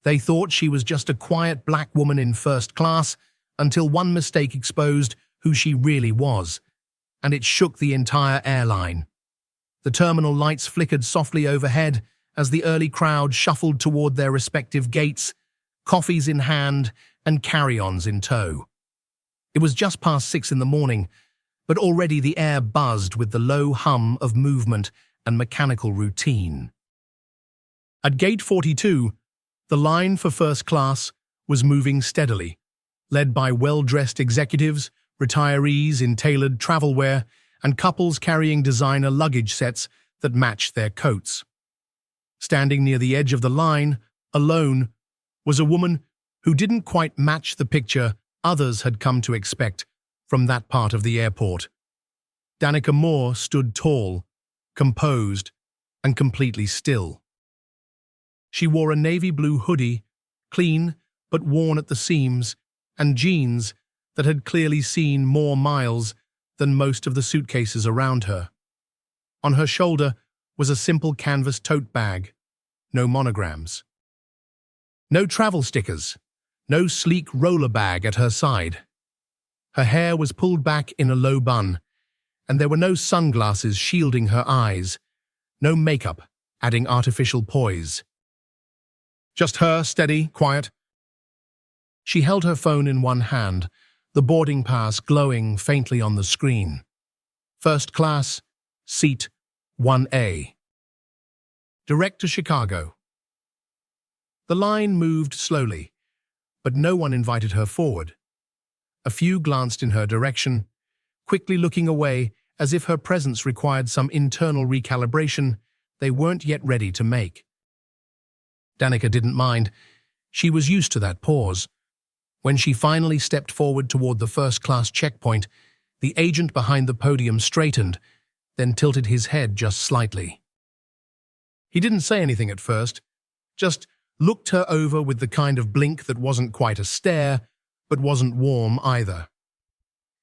They thought she was just a quiet black woman in first class until one mistake exposed who she really was, and it shook the entire airline. The terminal lights flickered softly overhead as the early crowd shuffled toward their respective gates, coffees in hand and carry-ons in tow. It was just past 6 in the morning, but already the air buzzed with the low hum of movement and mechanical routine. At Gate 42, the line for first class was moving steadily, led by well-dressed executives, retirees in tailored travel wear, and couples carrying designer luggage sets that matched their coats. Standing near the edge of the line, alone, was a woman who didn't quite match the picture others had come to expect from that part of the airport. Danica Moore stood tall, composed, and completely still. She wore a navy blue hoodie, clean but worn at the seams, and jeans that had clearly seen more miles than most of the suitcases around her. On her shoulder was a simple canvas tote bag, no monograms. No travel stickers, no sleek roller bag at her side. Her hair was pulled back in a low bun, and there were no sunglasses shielding her eyes, no makeup adding artificial poise. Just her, steady, quiet. She held her phone in one hand, the boarding pass glowing faintly on the screen. First class, seat 1A. Direct to Chicago. The line moved slowly, but no one invited her forward. A few glanced in her direction, quickly looking away as if her presence required some internal recalibration they weren't yet ready to make. Danica didn't mind. She was used to that pause. When she finally stepped forward toward the first-class checkpoint, the agent behind the podium straightened, then tilted his head just slightly. He didn't say anything at first, just looked her over with the kind of blink that wasn't quite a stare, but wasn't warm either.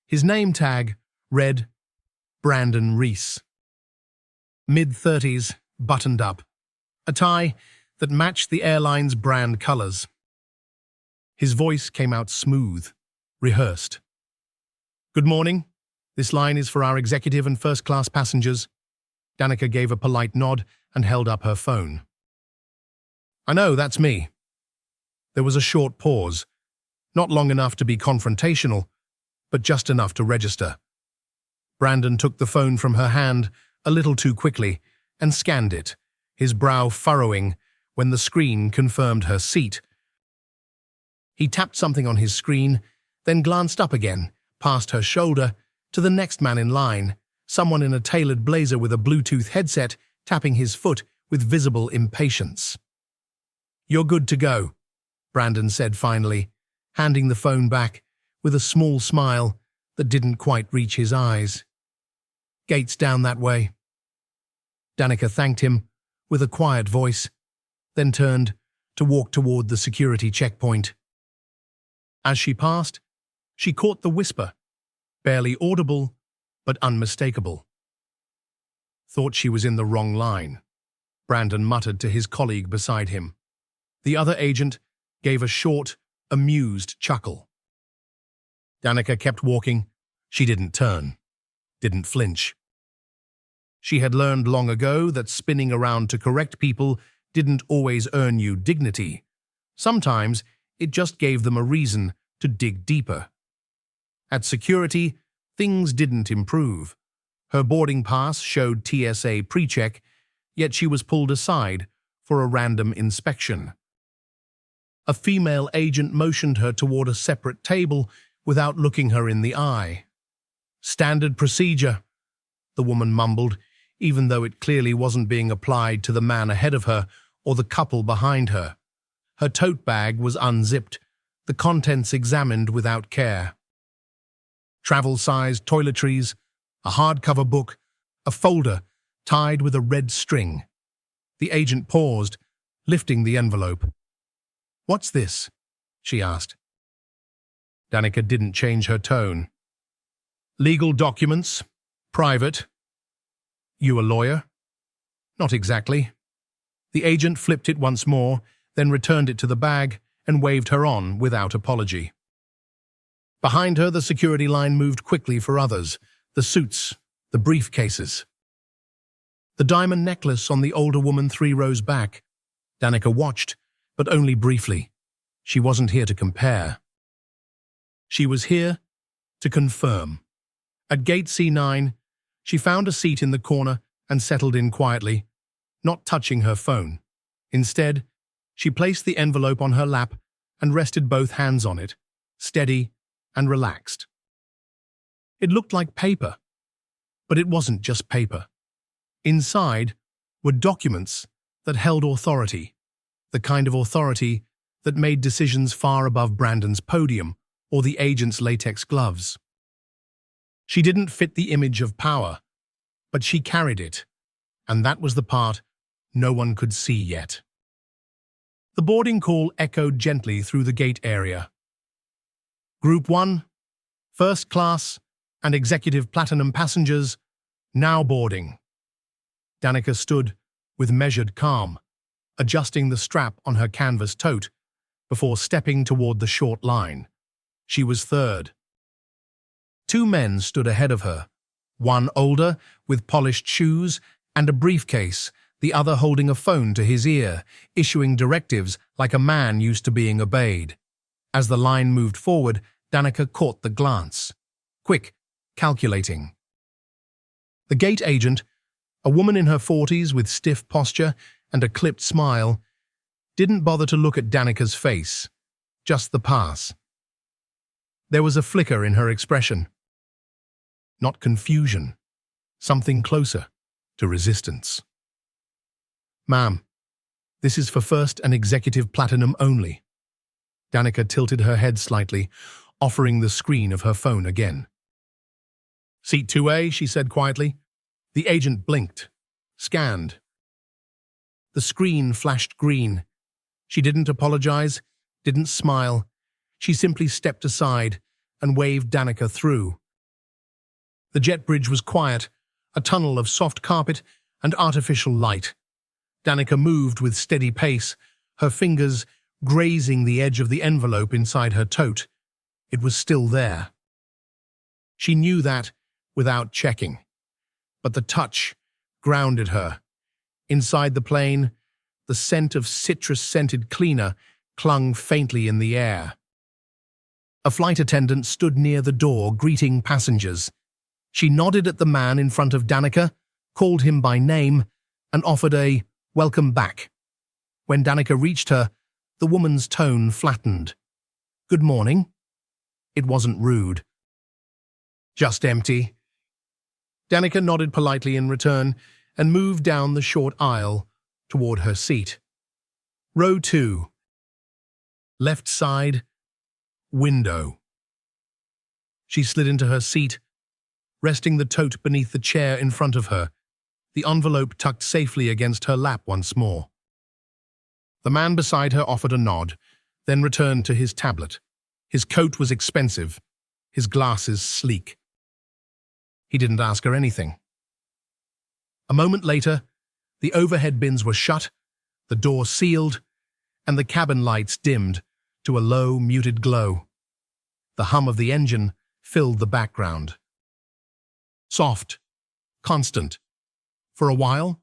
His name tag read Brandon Reese. Mid-30s, buttoned up. A tie that matched the airline's brand colors. His voice came out smooth, rehearsed. "Good morning. This line is for our executive and first-class passengers." Danica gave a polite nod and held up her phone. "I know, that's me." There was a short pause, not long enough to be confrontational, but just enough to register. Brandon took the phone from her hand a little too quickly and scanned it, his brow furrowing when the screen confirmed her seat. He tapped something on his screen, then glanced up again, past her shoulder, to the next man in line, someone in a tailored blazer with a Bluetooth headset, tapping his foot with visible impatience. "You're good to go," Brandon said finally, handing the phone back with a small smile that didn't quite reach his eyes. "Gates down that way." Danica thanked him with a quiet voice, then turned to walk toward the security checkpoint. As she passed, she caught the whisper, barely audible but unmistakable. "Thought she was in the wrong line," Brandon muttered to his colleague beside him. The other agent gave a short, amused chuckle. Danica kept walking. She didn't turn, didn't flinch. She had learned long ago that spinning around to correct people didn't always earn you dignity. Sometimes it just gave them a reason to dig deeper. At security, things didn't improve. Her boarding pass showed TSA pre-check, yet she was pulled aside for a random inspection. A female agent motioned her toward a separate table without looking her in the eye. "Standard procedure," the woman mumbled, even though it clearly wasn't being applied to the man ahead of her or the couple behind her. Her tote bag was unzipped, the contents examined without care. Travel-sized toiletries, a hardcover book, a folder tied with a red string. The agent paused, lifting the envelope. "What's this?" she asked. Danica didn't change her tone. "Legal documents. Private." "You a lawyer?" "Not exactly." The agent flipped it once more, then returned it to the bag and waved her on without apology. Behind her, the security line moved quickly for others, the suits, the briefcases. The diamond necklace on the older woman 3 rows back. Danica watched, but only briefly. She wasn't here to compare. She was here to confirm. At gate C9, she found a seat in the corner and settled in quietly, not touching her phone. Instead, she placed the envelope on her lap and rested both hands on it, steady and relaxed. It looked like paper, but it wasn't just paper. Inside were documents that held authority, the kind of authority that made decisions far above Brandon's podium or the agent's latex gloves. She didn't fit the image of power, but she carried it, and that was the part no one could see yet. The boarding call echoed gently through the gate area. Group 1, first class, and executive platinum passengers, now boarding. Danica stood with measured calm, adjusting the strap on her canvas tote before stepping toward the short line. She was third. 2 men stood ahead of her, one older, with polished shoes and a briefcase, the other holding a phone to his ear, issuing directives like a man used to being obeyed. As the line moved forward, Danica caught the glance. Quick, calculating. The gate agent, a woman in her 40s with stiff posture and a clipped smile, didn't bother to look at Danica's face, just the pass. There was a flicker in her expression. Not confusion, something closer to resistance. Ma'am, this is for first and executive platinum only. Danica tilted her head slightly, offering the screen of her phone again. Seat 2A, she said quietly. The agent blinked, scanned. The screen flashed green. She didn't apologize, didn't smile. She simply stepped aside and waved Danica through. The jet bridge was quiet, a tunnel of soft carpet and artificial light. Danica moved with steady pace, her fingers grazing the edge of the envelope inside her tote. It was still there. She knew that without checking, but the touch grounded her. Inside the plane, the scent of citrus-scented cleaner clung faintly in the air. A flight attendant stood near the door, greeting passengers. She nodded at the man in front of Danica, called him by name, and offered a welcome back. When Danica reached her, the woman's tone flattened. Good morning. It wasn't rude. Just empty. Danica nodded politely in return and moved down the short aisle toward her seat. Row 2. Left side. Window. She slid into her seat, resting the tote beneath the chair in front of her, the envelope tucked safely against her lap once more. The man beside her offered a nod, then returned to his tablet. His coat was expensive, his glasses sleek. He didn't ask her anything. A moment later, the overhead bins were shut, the door sealed, and the cabin lights dimmed to a low, muted glow. The hum of the engine filled the background. Soft, constant. For a while,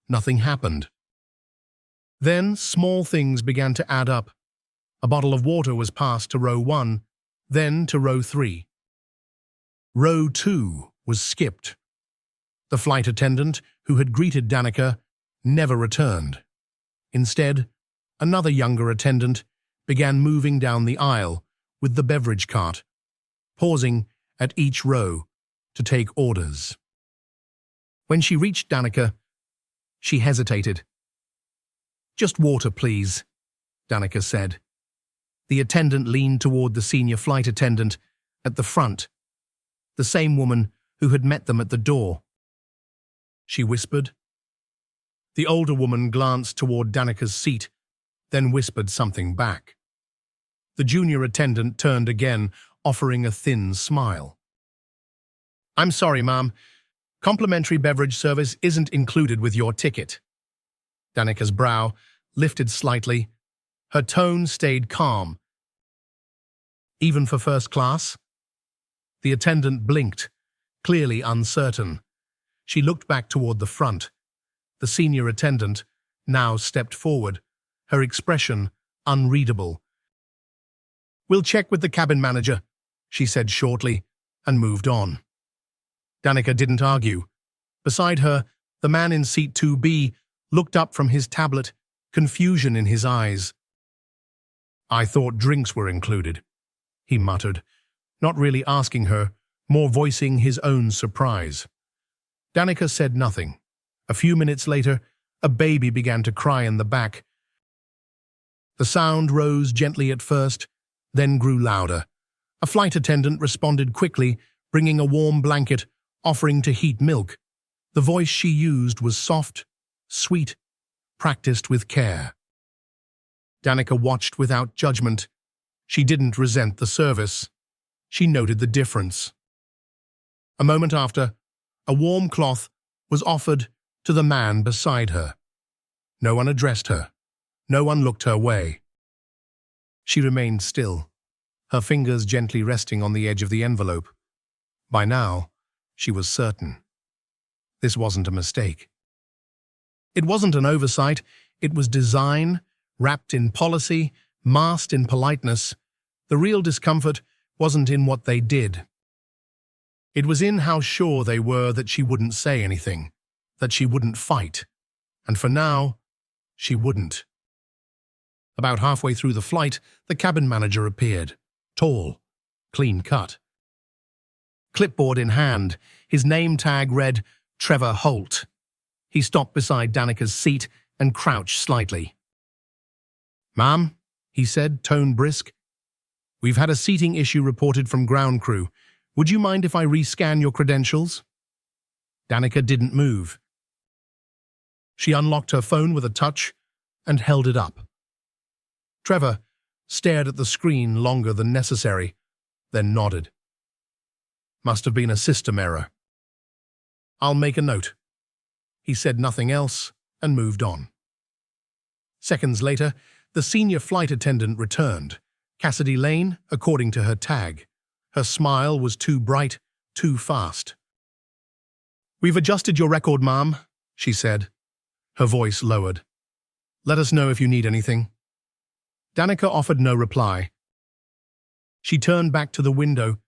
nothing happened. Then small things began to add up. A bottle of water was passed to row 1, then to row 3. Row 2 was skipped. The flight attendant who had greeted Danica never returned. Instead, another younger attendant began moving down the aisle with the beverage cart, pausing at each row to take orders. When she reached Danica, she hesitated. Just water, please, Danica said. The attendant leaned toward the senior flight attendant at the front, the same woman who had met them at the door. She whispered. The older woman glanced toward Danica's seat, then whispered something back. The junior attendant turned again, offering a thin smile. I'm sorry, ma'am. Complimentary beverage service isn't included with your ticket. Danica's brow lifted slightly, Her tone stayed calm. Even for first class? The attendant blinked, clearly uncertain. She looked back toward the front. The senior attendant now stepped forward, her expression unreadable. "We'll check with the cabin manager," she said shortly, and moved on. Danica didn't argue. Beside her, the man in seat 2B looked up from his tablet, confusion in his eyes. "I thought drinks were included," he muttered, not really asking her, more voicing his own surprise. Danica said nothing. A few minutes later, a baby began to cry in the back. The sound rose gently at first, then grew louder. A flight attendant responded quickly, bringing a warm blanket, offering to heat milk. The voice she used was soft, sweet, practiced with care. Danica watched without judgment. She didn't resent the service. She noted the difference. A moment after, a warm cloth was offered to the man beside her. No one addressed her. No one looked her way. She remained still, her fingers gently resting on the edge of the envelope. By now, she was certain. This wasn't a mistake. It wasn't an oversight. It was design, wrapped in policy, masked in politeness. The real discomfort wasn't in what they did. It was in how sure they were that she wouldn't say anything, that she wouldn't fight. And for now, she wouldn't. About halfway through the flight, the cabin manager appeared, tall, clean-cut. Clipboard in hand, his name tag read Trevor Holt. He stopped beside Danica's seat and crouched slightly. "Ma'am," he said, tone brisk, "we've had a seating issue reported from ground crew. Would you mind if I rescan your credentials?" Danica didn't move. She unlocked her phone with a touch and held it up. Trevor stared at the screen longer than necessary, then nodded. "Must have been a system error. I'll make a note." He said nothing else and moved on. Seconds later, the senior flight attendant returned, Cassidy Lane, according to her tag. Her smile was too bright, too fast. "We've adjusted your record, ma'am," she said. Her voice lowered. "Let us know if you need anything." Danica offered no reply. She turned back to the window,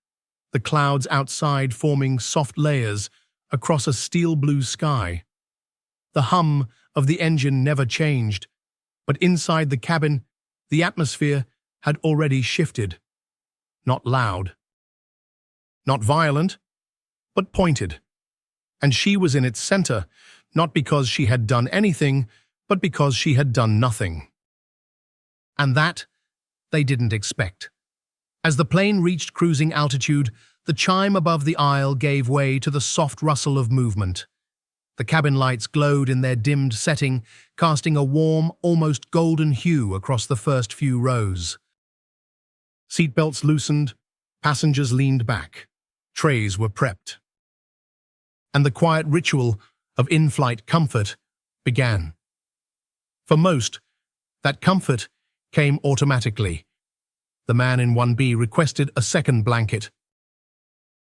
the clouds outside forming soft layers across a steel-blue sky. The hum of the engine never changed, but inside the cabin, the atmosphere had already shifted. Not loud, not violent, but pointed. And she was in its center, not because she had done anything, but because she had done nothing. And that they didn't expect. As the plane reached cruising altitude, the chime above the aisle gave way to the soft rustle of movement. The cabin lights glowed in their dimmed setting, casting a warm, almost golden hue across the first few rows. Seatbelts loosened, passengers leaned back, trays were prepped. And the quiet ritual of in-flight comfort began. For most, that comfort came automatically. The man in 1B requested a second blanket.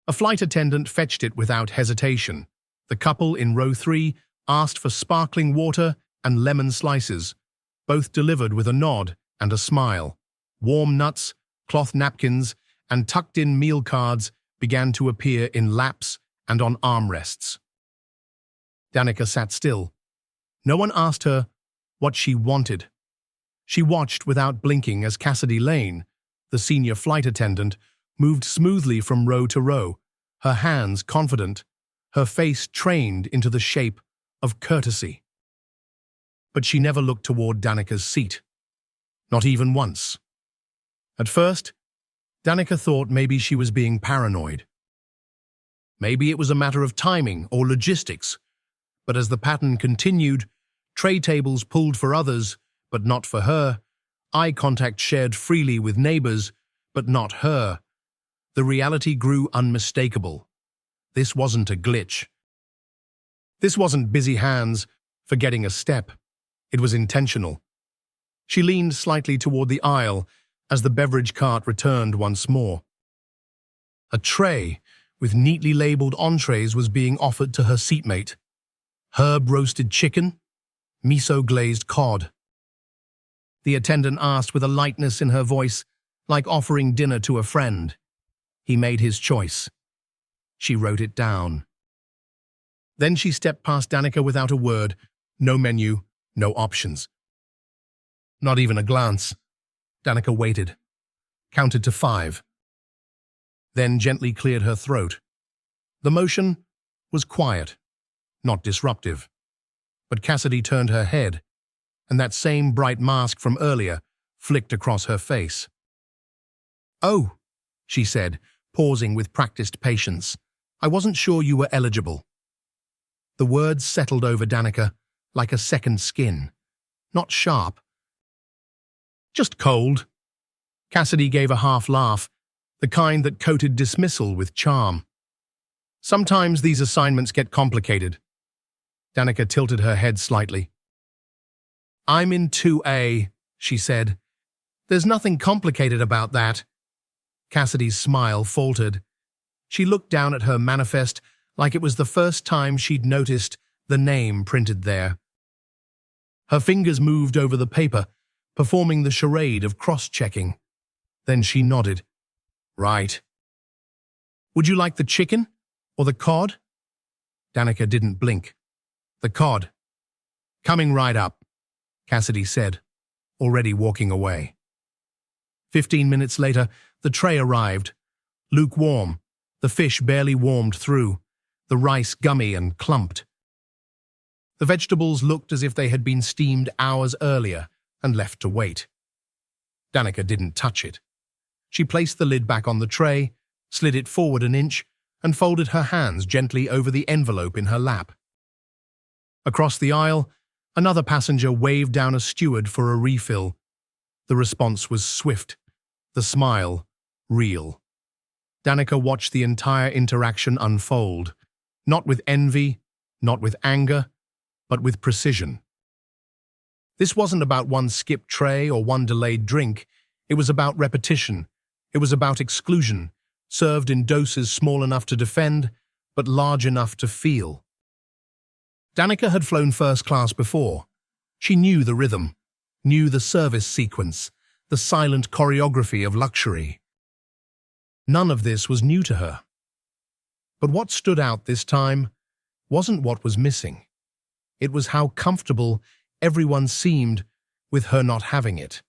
A flight attendant fetched it without hesitation. The couple in row 3 asked for sparkling water and lemon slices, both delivered with a nod and a smile. Warm nuts, cloth napkins, and tucked-in meal cards began to appear in laps and on armrests. Danica sat still. No one asked her what she wanted. She watched without blinking as Cassidy Lane, the senior flight attendant, moved smoothly from row to row, her hands confident, her face trained into the shape of courtesy. But she never looked toward Danica's seat. Not even once. At first, Danica thought maybe she was being paranoid. Maybe it was a matter of timing or logistics. But as the pattern continued, tray tables pulled for others, but not for her, eye contact shared freely with neighbors, but not her. The reality grew unmistakable. This wasn't a glitch. This wasn't busy hands forgetting a step. It was intentional. She leaned slightly toward the aisle as the beverage cart returned once more. A tray with neatly labeled entrees was being offered to her seatmate. Herb-roasted chicken, miso-glazed cod. The attendant asked with a lightness in her voice, like offering dinner to a friend. He made his choice. She wrote it down. Then she stepped past Danica without a word. No menu, no options. Not even a glance. Danica waited, counted to 5. Then gently cleared her throat. The motion was quiet, not disruptive. But Cassidy turned her head, and that same bright mask from earlier flicked across her face. "Oh," she said, pausing with practiced patience. "I wasn't sure you were eligible." The words settled over Danica like a second skin. Not sharp. Just cold. Cassidy gave a half laugh, the kind that coated dismissal with charm. "Sometimes these assignments get complicated." Danica tilted her head slightly. "I'm in 2A, she said. "There's nothing complicated about that." Cassidy's smile faltered. She looked down at her manifest like it was the first time she'd noticed the name printed there. Her fingers moved over the paper, performing the charade of cross-checking. Then she nodded. "Right. Would you like the chicken or the cod?" Danica didn't blink. "The cod." "Coming right up," Cassidy said, already walking away. 15 minutes later, the tray arrived. Lukewarm, the fish barely warmed through, the rice gummy and clumped. The vegetables looked as if they had been steamed hours earlier and left to wait. Danica didn't touch it. She placed the lid back on the tray, slid it forward an inch, and folded her hands gently over the envelope in her lap. Across the aisle, another passenger waved down a steward for a refill. The response was swift, the smile real. Danica watched the entire interaction unfold, not with envy, not with anger, but with precision. This wasn't about one skipped tray or one delayed drink. It was about repetition. It was about exclusion, served in doses small enough to defend, but large enough to feel. Danica had flown first class before. She knew the rhythm, knew the service sequence, the silent choreography of luxury. None of this was new to her. But what stood out this time wasn't what was missing. It was how comfortable everyone seemed with her not having it.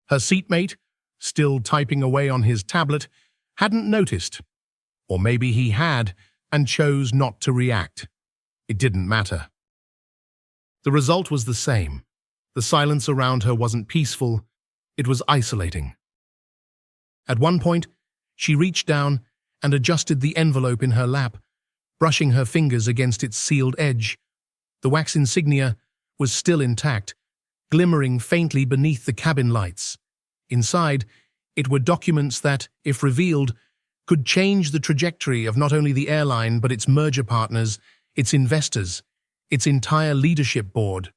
Her seatmate, still typing away on his tablet, hadn't noticed. Or maybe he had and chose not to react. It didn't matter. The result was the same. The silence around her wasn't peaceful, it was isolating. At one point, she reached down and adjusted the envelope in her lap, brushing her fingers against its sealed edge. The wax insignia was still intact, glimmering faintly beneath the cabin lights. Inside, it were documents that, if revealed, could change the trajectory of not only the airline but its merger partners, its investors, its entire leadership board.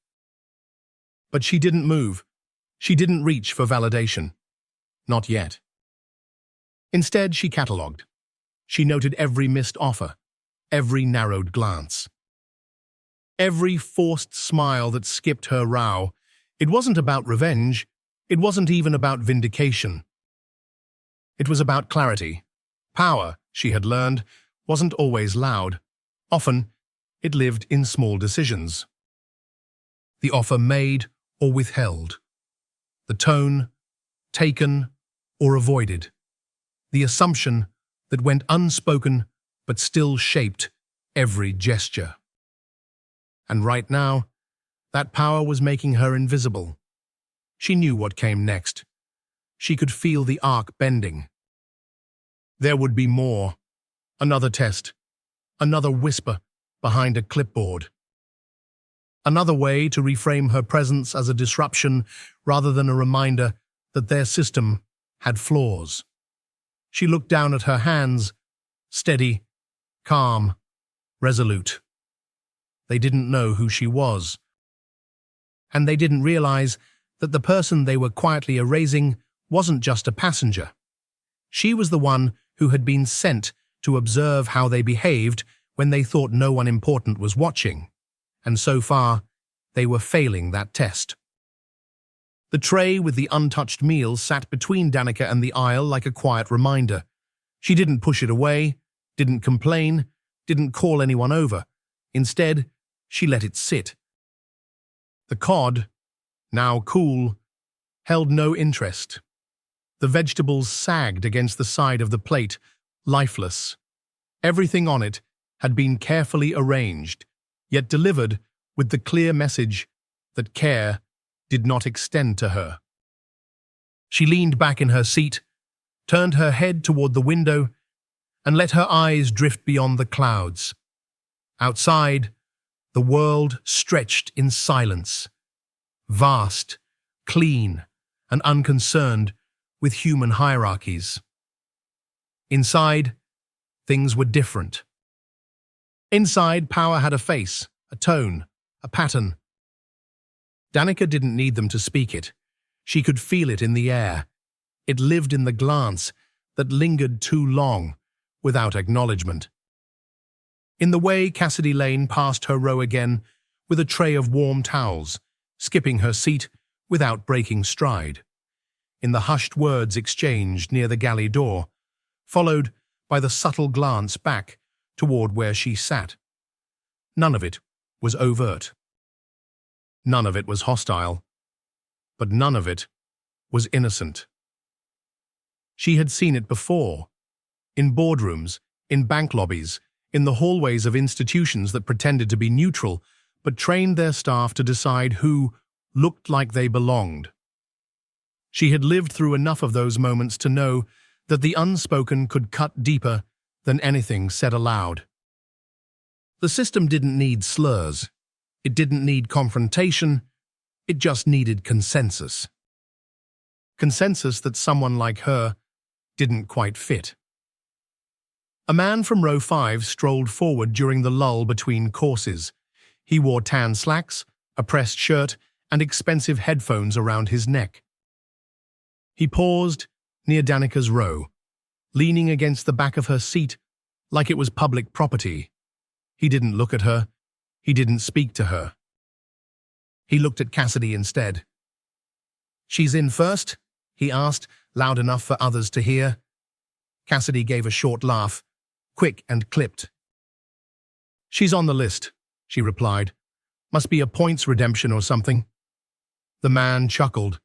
But she didn't move. She didn't reach for validation. Not yet. Instead, she catalogued. She noted every missed offer, every narrowed glance, every forced smile that skipped her brow. It wasn't about revenge. It wasn't even about vindication. It was about clarity. Power, she had learned, wasn't always loud. Often, it lived in small decisions. The offer made or withheld. The tone, taken or avoided. The assumption that went unspoken but still shaped every gesture. And right now, that power was making her invisible. She knew what came next. She could feel the arc bending. There would be more. Another test. Another whisper behind a clipboard. Another way to reframe her presence as a disruption rather than a reminder that their system had flaws. She looked down at her hands, steady, calm, resolute. They didn't know who she was. And they didn't realize that the person they were quietly erasing wasn't just a passenger. She was the one who had been sent to observe how they behaved when they thought no one important was watching, and so far, they were failing that test. The tray with the untouched meal sat between Danica and the aisle like a quiet reminder. She didn't push it away, didn't complain, didn't call anyone over. Instead, she let it sit. The cod, now cool, held no interest. The vegetables sagged against the side of the plate, lifeless. Everything on it had been carefully arranged, yet delivered with the clear message that care did not extend to her. She leaned back in her seat, turned her head toward the window, and let her eyes drift beyond the clouds. Outside, the world stretched in silence, vast, clean, and unconcerned with human hierarchies. Inside, things were different. Inside, power had a face, a tone, a pattern. Danica didn't need them to speak it. She could feel it in the air. It lived in the glance that lingered too long without acknowledgement. In the way, Cassidy Lane passed her row again with a tray of warm towels, skipping her seat without breaking stride. In the hushed words exchanged near the galley door, followed by the subtle glance back toward where she sat. None of it was overt. None of it was hostile, but none of it was innocent. She had seen it before, in boardrooms, in bank lobbies, in the hallways of institutions that pretended to be neutral, but trained their staff to decide who looked like they belonged. She had lived through enough of those moments to know that the unspoken could cut deeper than anything said aloud. The system didn't need slurs. It didn't need confrontation. It just needed consensus. Consensus that someone like her didn't quite fit. A man from row 5 strolled forward during the lull between courses. He wore tan slacks, a pressed shirt, and expensive headphones around his neck. He paused near Danica's row, leaning against the back of her seat like it was public property. He didn't look at her. He didn't speak to her. He looked at Cassidy instead. "She's in first?" he asked, loud enough for others to hear. Cassidy gave a short laugh, quick and clipped. "She's on the list," she replied. "Must be a points redemption or something." The man chuckled.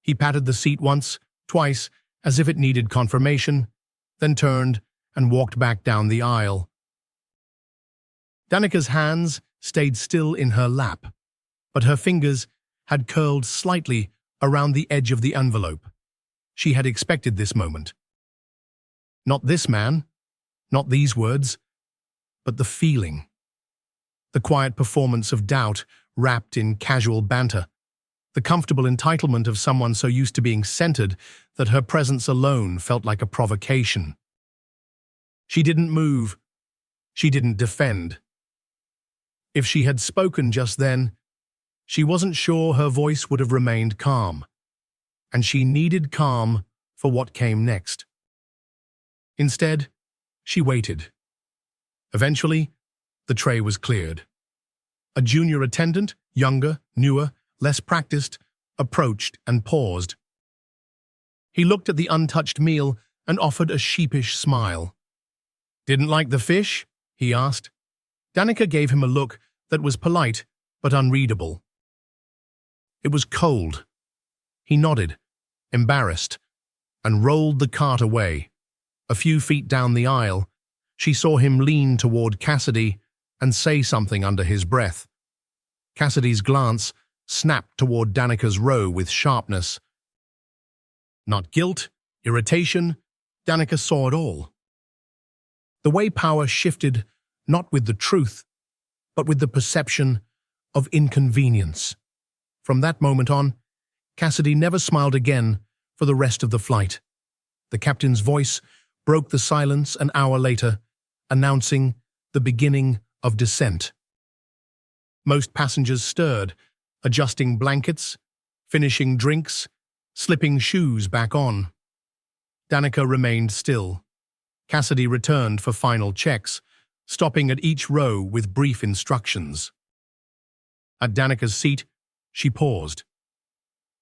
He patted the seat once, twice, as if it needed confirmation, then turned and walked back down the aisle. Danica's hands stayed still in her lap, but her fingers had curled slightly around the edge of the envelope. She had expected this moment. Not this man, not these words, but the feeling. The quiet performance of doubt wrapped in casual banter. The comfortable entitlement of someone so used to being centered that her presence alone felt like a provocation. She didn't move. She didn't defend. If she had spoken just then, she wasn't sure her voice would have remained calm. And she needed calm for what came next. Instead, she waited. Eventually, the tray was cleared. A junior attendant, younger, newer, less practiced, approached and paused. He looked at the untouched meal and offered a sheepish smile. "Didn't like the fish?" he asked. Danica gave him a look that was polite but unreadable. It was cold. He nodded, embarrassed, and rolled the cart away. A few feet down the aisle, she saw him lean toward Cassidy and say something under his breath. Cassidy's glance snapped toward Danica's row with sharpness. Not guilt, irritation, Danica saw it all. The way power shifted, not with the truth, but with the perception of inconvenience. From that moment on, Cassidy never smiled again for the rest of the flight. The captain's voice broke the silence an hour later, announcing the beginning of descent. Most passengers stirred, adjusting blankets, finishing drinks, slipping shoes back on. Danica remained still. Cassidy returned for final checks, stopping at each row with brief instructions. At Danica's seat, she paused.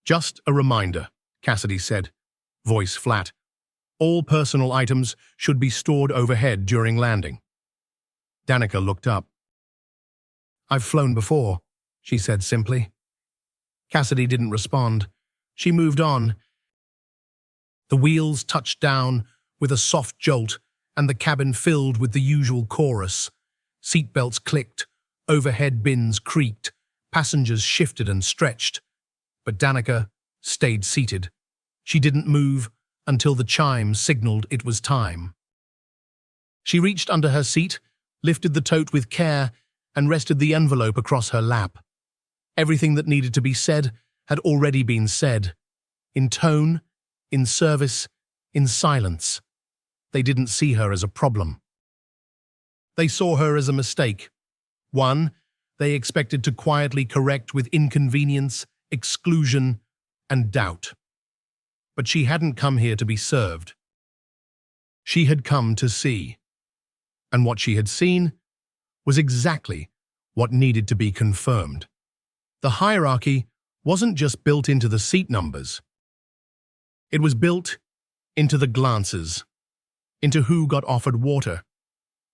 "Just a reminder," Cassidy said, voice flat. "All personal items should be stored overhead during landing." Danica looked up. "I've flown before," she said simply. Cassidy didn't respond. She moved on. The wheels touched down with a soft jolt, and the cabin filled with the usual chorus. Seatbelts clicked, overhead bins creaked, passengers shifted and stretched. But Danica stayed seated. She didn't move until the chime signaled it was time. She reached under her seat, lifted the tote with care, and rested the envelope across her lap. Everything that needed to be said had already been said. In tone, in service, in silence. They didn't see her as a problem. They saw her as a mistake. One they expected to quietly correct with inconvenience, exclusion, and doubt. But she hadn't come here to be served. She had come to see. And what she had seen was exactly what needed to be confirmed. The hierarchy wasn't just built into the seat numbers. It was built into the glances, into who got offered water,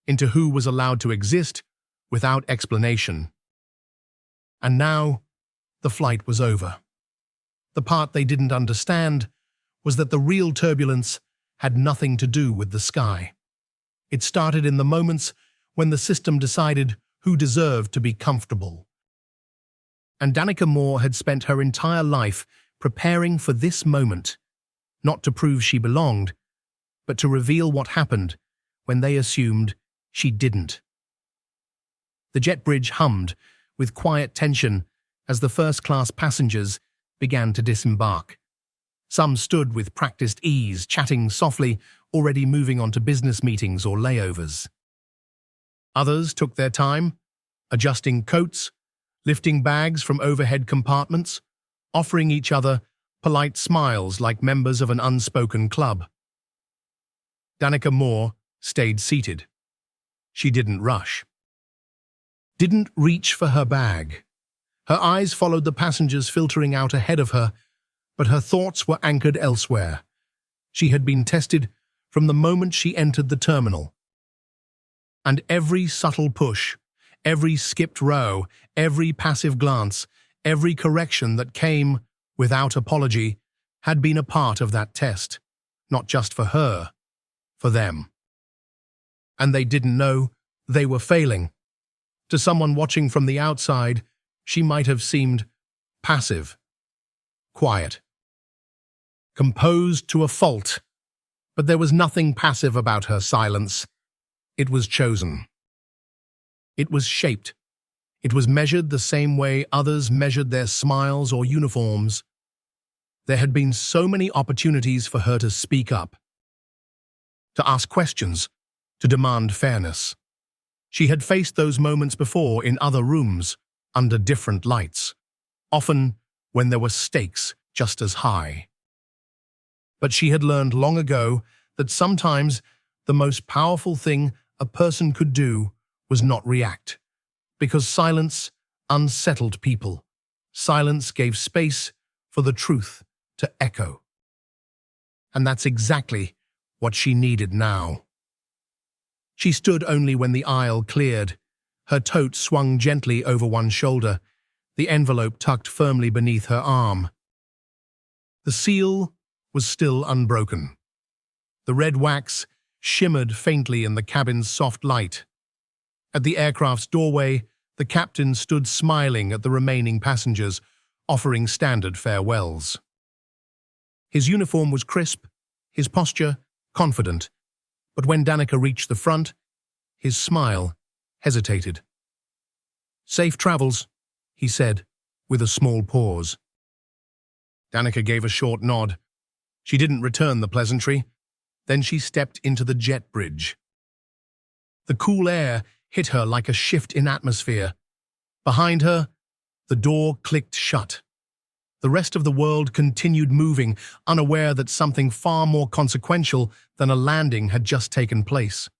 into who was allowed to exist without explanation. And now, the flight was over. The part they didn't understand was that the real turbulence had nothing to do with the sky. It started in the moments when the system decided who deserved to be comfortable. And Danica Moore had spent her entire life preparing for this moment, not to prove she belonged, but to reveal what happened when they assumed she didn't. The jet bridge hummed with quiet tension as the first-class passengers began to disembark. Some stood with practiced ease, chatting softly, already moving on to business meetings or layovers. Others took their time, adjusting coats, lifting bags from overhead compartments, offering each other polite smiles like members of an unspoken club. Danica Moore stayed seated. She didn't rush. Didn't reach for her bag. Her eyes followed the passengers filtering out ahead of her, but her thoughts were anchored elsewhere. She had been tested from the moment she entered the terminal. And every subtle push, every skipped row, every passive glance, every correction that came without apology had been a part of that test, not just for her, for them. And they didn't know they were failing. To someone watching from the outside, she might have seemed passive, quiet, composed to a fault, but there was nothing passive about her silence. It was chosen. It was shaped. It was measured the same way others measured their smiles or uniforms. There had been so many opportunities for her to speak up, to ask questions, to demand fairness. She had faced those moments before in other rooms, under different lights, often when there were stakes just as high. But she had learned long ago that sometimes the most powerful thing a person could do was not react, because silence unsettled people. Silence gave space for the truth to echo. And that's exactly what she needed now. She stood only when the aisle cleared. Her tote swung gently over one shoulder, the envelope tucked firmly beneath her arm. The seal was still unbroken. The red wax shimmered faintly in the cabin's soft light. At the aircraft's doorway, the captain stood smiling at the remaining passengers, offering standard farewells. His uniform was crisp, his posture confident, but when Danica reached the front, his smile hesitated. "Safe travels," he said, with a small pause. Danica gave a short nod. She didn't return the pleasantry. Then she stepped into the jet bridge. The cool air hit her like a shift in atmosphere. Behind her, the door clicked shut. The rest of the world continued moving, unaware that something far more consequential than a landing had just taken place.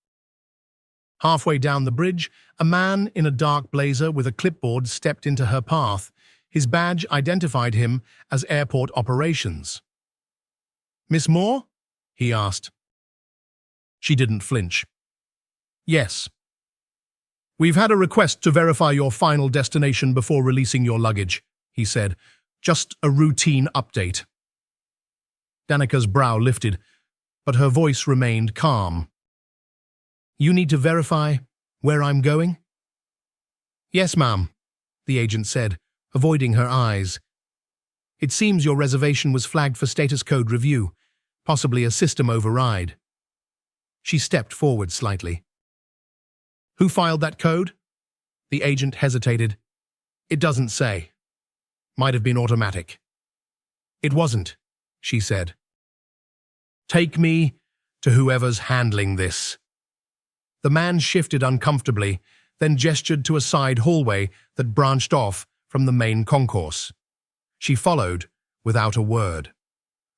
Halfway down the bridge, a man in a dark blazer with a clipboard stepped into her path. His badge identified him as Airport Operations. "Miss Moore?" he asked. She didn't flinch. "Yes. We've had a request to verify your final destination before releasing your luggage," he said. "Just a routine update." Danica's brow lifted, but her voice remained calm. "You need to verify where I'm going?" "Yes, ma'am," the agent said, avoiding her eyes. "It seems your reservation was flagged for status code review, possibly a system override." She stepped forward slightly. "Who filed that code?" The agent hesitated. "It doesn't say. Might have been automatic." "It wasn't," she said. "Take me to whoever's handling this." The man shifted uncomfortably, then gestured to a side hallway that branched off from the main concourse. She followed without a word.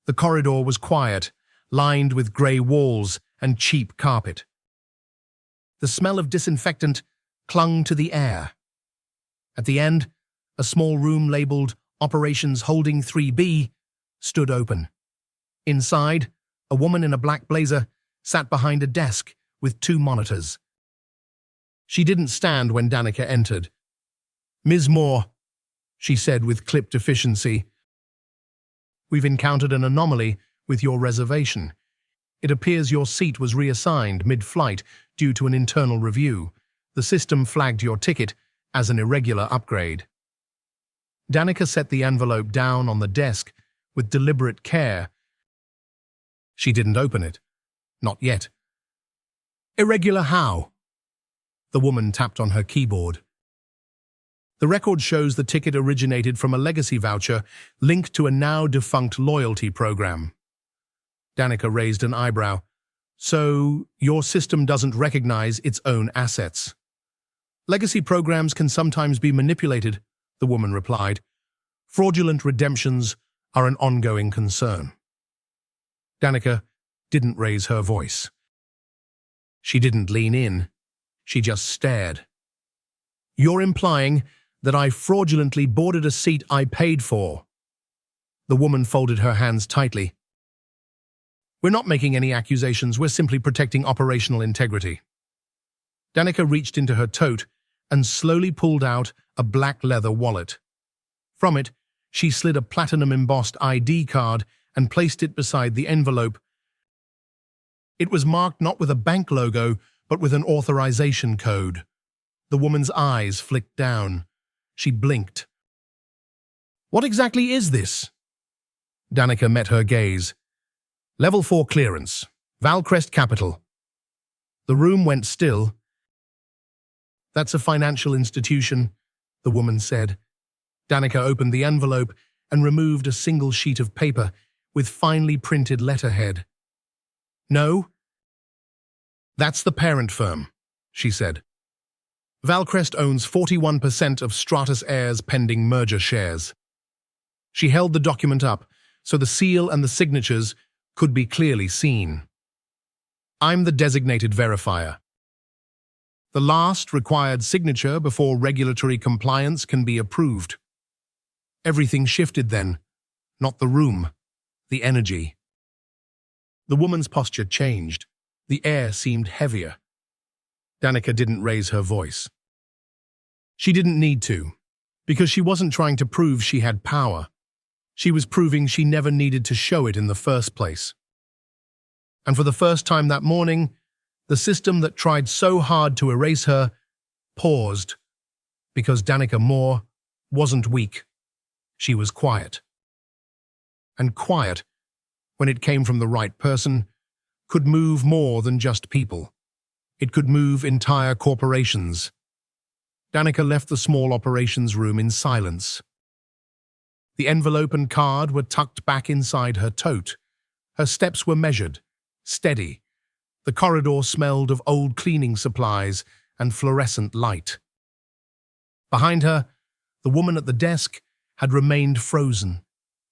The corridor was quiet, lined with grey walls and cheap carpet. The smell of disinfectant clung to the air. At the end, a small room labelled Operations Holding 3B stood open. Inside, a woman in a black blazer sat behind a desk with 2 monitors. She didn't stand when Danica entered. "Ms. Moore," she said with clipped efficiency, "we've encountered an anomaly with your reservation. It appears your seat was reassigned mid-flight due to an internal review. The system flagged your ticket as an irregular upgrade." Danica set the envelope down on the desk with deliberate care. She didn't open it. Not yet. "Irregular how?" The woman tapped on her keyboard. "The record shows the ticket originated from a legacy voucher linked to a now-defunct loyalty program." Danica raised an eyebrow. "So, your system doesn't recognize its own assets?" "Legacy programs can sometimes be manipulated," the woman replied. "Fraudulent redemptions are an ongoing concern." Danica didn't raise her voice. She didn't lean in. She just stared. "You're implying that I fraudulently boarded a seat I paid for?" The woman folded her hands tightly. "We're not making any accusations, we're simply protecting operational integrity." Danica reached into her tote and slowly pulled out a black leather wallet. From it, she slid a platinum-embossed ID card and placed it beside the envelope. It was marked not with a bank logo, but with an authorization code. The woman's eyes flicked down. She blinked. "What exactly is this?" Danica met her gaze. "Level 4 clearance. Valcrest Capital." The room went still. "That's a financial institution," the woman said. Danica opened the envelope and removed a single sheet of paper with finely printed letterhead. "No, that's the parent firm," she said. "Valcrest owns 41% of Stratus Air's pending merger shares." She held the document up so the seal and the signatures could be clearly seen. "I'm the designated verifier. The last required signature before regulatory compliance can be approved." Everything shifted then. Not the room, the energy. The woman's posture changed. The air seemed heavier. Danica didn't raise her voice. She didn't need to, because she wasn't trying to prove she had power. She was proving she never needed to show it in the first place. And for the first time that morning, the system that tried so hard to erase her paused, because Danica Moore wasn't weak. She was quiet. And quiet, when it came from the right person, could move more than just people. It could move entire corporations. Danica left the small operations room in silence. The envelope and card were tucked back inside her tote. Her steps were measured, steady. The corridor smelled of old cleaning supplies and fluorescent light. Behind her, the woman at the desk had remained frozen,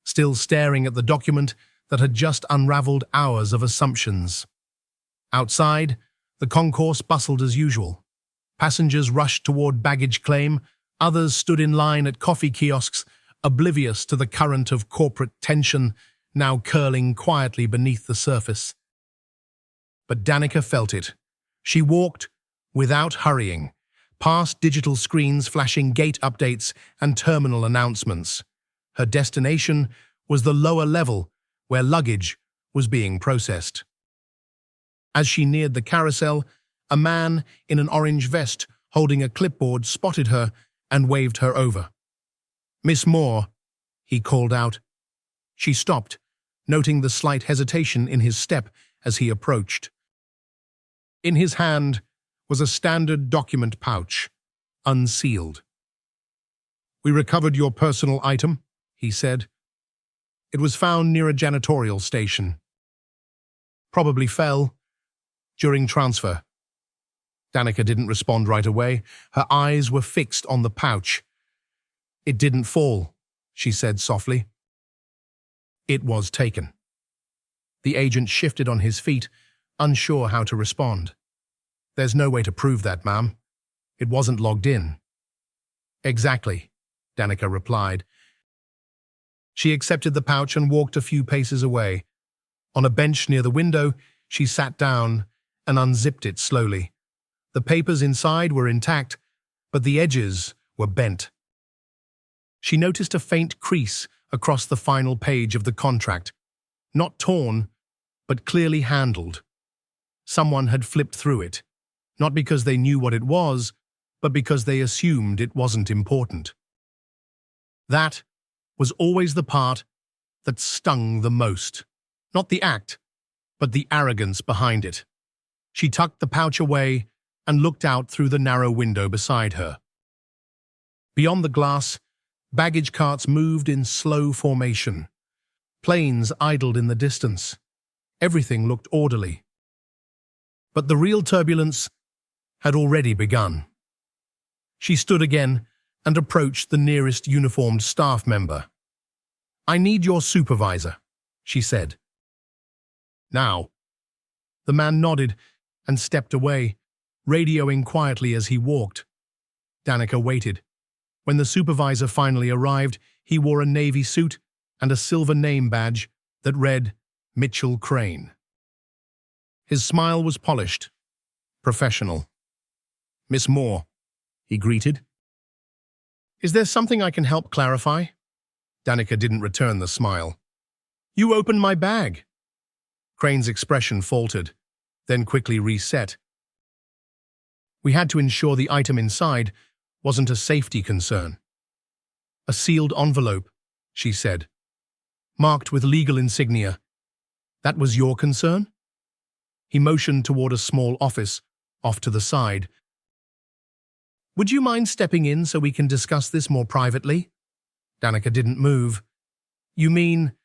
still staring at the document that had just unraveled hours of assumptions. Outside, the concourse bustled as usual. Passengers rushed toward baggage claim, others stood in line at coffee kiosks, oblivious to the current of corporate tension now curling quietly beneath the surface. But Danica felt it. She walked, without hurrying, past digital screens flashing gate updates and terminal announcements. Her destination was the lower level, where luggage was being processed. As she neared the carousel, a man in an orange vest holding a clipboard spotted her and waved her over. "Miss Moore," he called out. She stopped, noting the slight hesitation in his step as he approached. In his hand was a standard document pouch, unsealed. "We recovered your personal item," he said. "It was found near a janitorial station. Probably fell during transfer." Danica didn't respond right away. Her eyes were fixed on the pouch. "It didn't fall," she said softly. "It was taken." The agent shifted on his feet, unsure how to respond. "There's no way to prove that, ma'am. It wasn't logged in." "Exactly," Danica replied. She accepted the pouch and walked a few paces away. On a bench near the window, she sat down and unzipped it slowly. The papers inside were intact, but the edges were bent. She noticed a faint crease across the final page of the contract, not torn, but clearly handled. Someone had flipped through it, not because they knew what it was, but because they assumed it wasn't important. That was always the part that stung the most. Not the act, but the arrogance behind it. She tucked the pouch away and looked out through the narrow window beside her. Beyond the glass, baggage carts moved in slow formation. Planes idled in the distance. Everything looked orderly. But the real turbulence had already begun. She stood again and approached the nearest uniformed staff member. "I need your supervisor," she said. "Now." The man nodded and stepped away, radioing quietly as he walked. Danica waited. When the supervisor finally arrived, he wore a navy suit and a silver name badge that read Mitchell Crane. His smile was polished, professional. "Miss Moore," he greeted. "Is there something I can help clarify?" Danica didn't return the smile. "You opened my bag." Crane's expression faltered, then quickly reset. "We had to ensure the item inside wasn't a safety concern." "A sealed envelope," she said, "marked with legal insignia. That was your concern?" He motioned toward a small office off to the side. "Would you mind stepping in so we can discuss this more privately?" Danica didn't move. "You mean,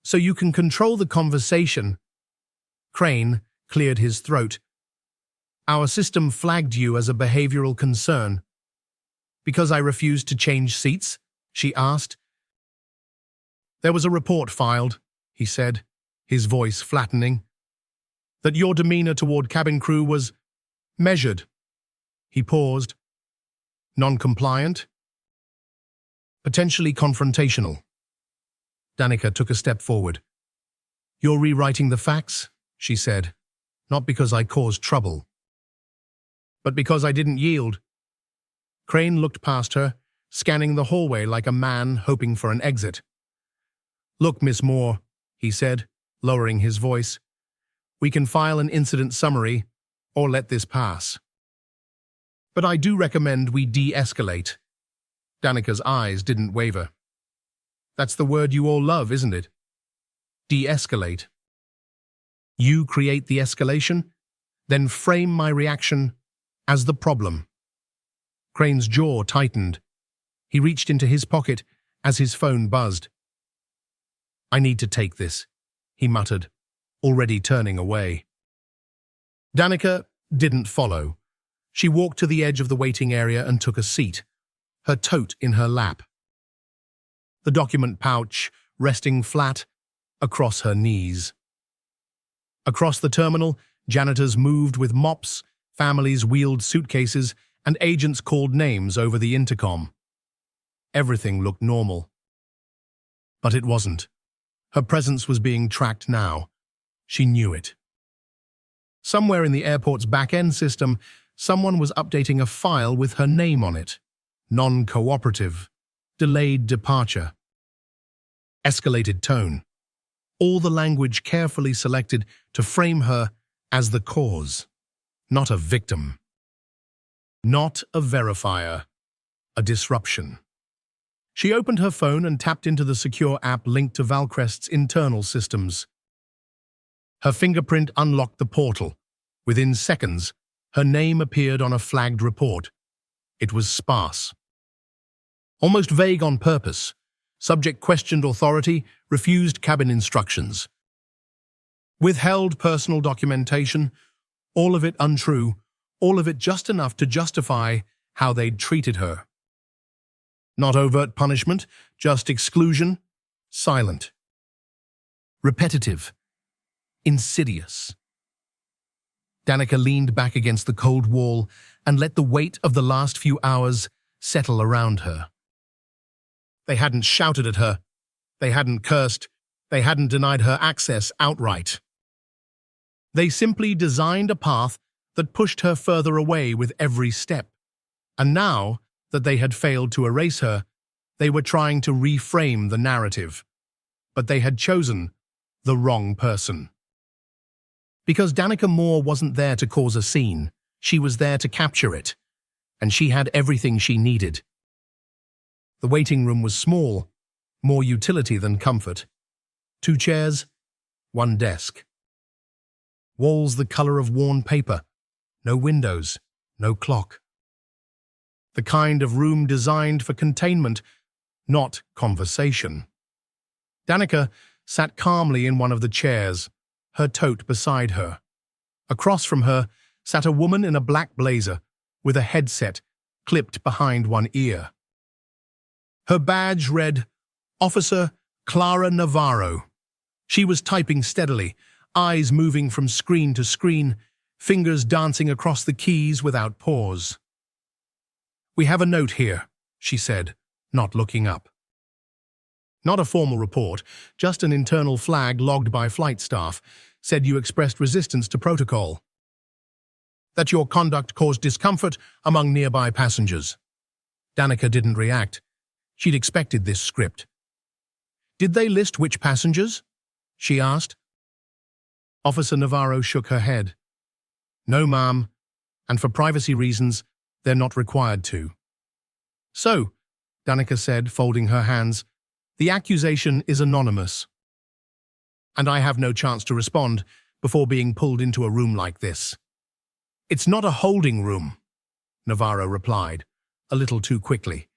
so you can control the conversation?" Crane cleared his throat. "Our system flagged you as a behavioral concern." "Because I refused to change seats?" she asked. "There was a report filed," he said, his voice flattening, "that your demeanor toward cabin crew was measured." He paused. "Non-compliant?" "Potentially confrontational." Danica took a step forward. "You're rewriting the facts," she said, "not because I caused trouble, but because I didn't yield." Crane looked past her, scanning the hallway like a man hoping for an exit. "Look, Miss Moore," he said, lowering his voice, "we can file an incident summary or let this pass. But I do recommend we de-escalate." Danica's eyes didn't waver. "That's the word you all love, isn't it? De-escalate. You create the escalation, then frame my reaction as the problem." Crane's jaw tightened. He reached into his pocket as his phone buzzed. "I need to take this," he muttered, already turning away. Danica didn't follow. She walked to the edge of the waiting area and took a seat, her tote in her lap. The document pouch resting flat across her knees. Across the terminal, janitors moved with mops, families wheeled suitcases, and agents called names over the intercom. Everything looked normal. But it wasn't. Her presence was being tracked now. She knew it. Somewhere in the airport's back-end system, someone was updating a file with her name on it. Non-cooperative. Delayed departure. Escalated tone. All the language carefully selected to frame her as the cause, not a victim. Not a verifier. A disruption. She opened her phone and tapped into the secure app linked to Valcrest's internal systems. Her fingerprint unlocked the portal. Within seconds, her name appeared on a flagged report. It was sparse. Almost vague on purpose. Subject questioned authority, refused cabin instructions. Withheld personal documentation, all of it untrue, all of it just enough to justify how they'd treated her. Not overt punishment, just exclusion, silent. Repetitive. Insidious. Danica leaned back against the cold wall and let the weight of the last few hours settle around her. They hadn't shouted at her. They hadn't cursed. They hadn't denied her access outright. They simply designed a path that pushed her further away with every step. And now that they had failed to erase her, they were trying to reframe the narrative. But they had chosen the wrong person. Because Danica Moore wasn't there to cause a scene, she was there to capture it. And she had everything she needed. The waiting room was small, more utility than comfort. 2 chairs, 1 desk. Walls the color of worn paper. No windows, no clock. The kind of room designed for containment, not conversation. Danica sat calmly in one of the chairs, her tote beside her. Across from her sat a woman in a black blazer, with a headset clipped behind one ear. Her badge read, Officer Clara Navarro. She was typing steadily, eyes moving from screen to screen, fingers dancing across the keys without pause. We have a note here, she said, not looking up. Not a formal report, just an internal flag logged by flight staff, said you expressed resistance to protocol. That your conduct caused discomfort among nearby passengers. Danica didn't react. She'd expected this script. Did they list which passengers? She asked. Officer Navarro shook her head. No, ma'am, and for privacy reasons, they're not required to. So, Danica said, folding her hands, the accusation is anonymous. And I have no chance to respond before being pulled into a room like this. It's not a holding room, Navarro replied, a little too quickly.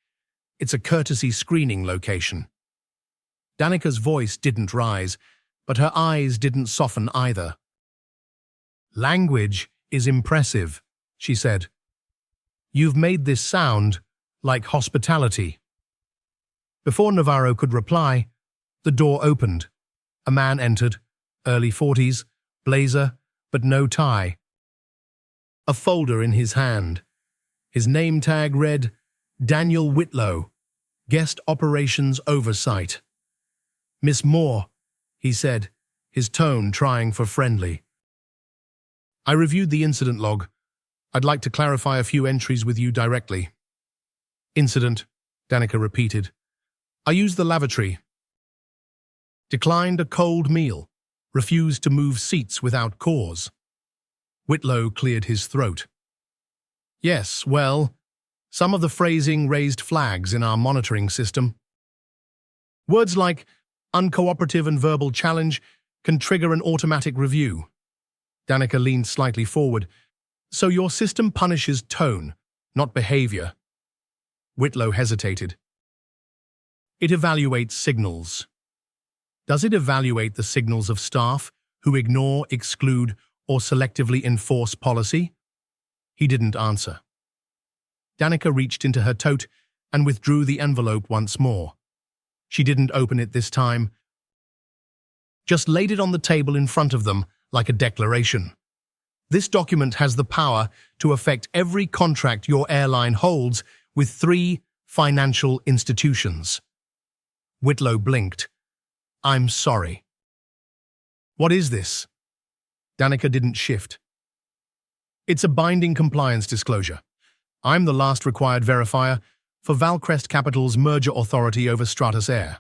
It's a courtesy screening location. Danica's voice didn't rise, but her eyes didn't soften either. Language is impressive, she said. You've made this sound like hospitality. Before Navarro could reply, the door opened. A man entered, early 40s, blazer, but no tie. A folder in his hand. His name tag read, Daniel Whitlow, Guest Operations Oversight. Miss Moore, he said, his tone trying for friendly. I reviewed the incident log. I'd like to clarify a few entries with you directly. Incident, Danica repeated. I used the lavatory. Declined a cold meal. Refused to move seats without cause. Whitlow cleared his throat. Yes, well, some of the phrasing raised flags in our monitoring system. Words like uncooperative and verbal challenge can trigger an automatic review. Danica leaned slightly forward. So your system punishes tone, not behavior. Whitlow hesitated. It evaluates signals. Does it evaluate the signals of staff who ignore, exclude, or selectively enforce policy? He didn't answer. Danica reached into her tote and withdrew the envelope once more. She didn't open it this time, just laid it on the table in front of them like a declaration. This document has the power to affect every contract your airline holds with 3 financial institutions. Whitlow blinked. I'm sorry. What is this? Danica didn't shift. It's a binding compliance disclosure. I'm the last required verifier for Valcrest Capital's merger authority over Stratus Air.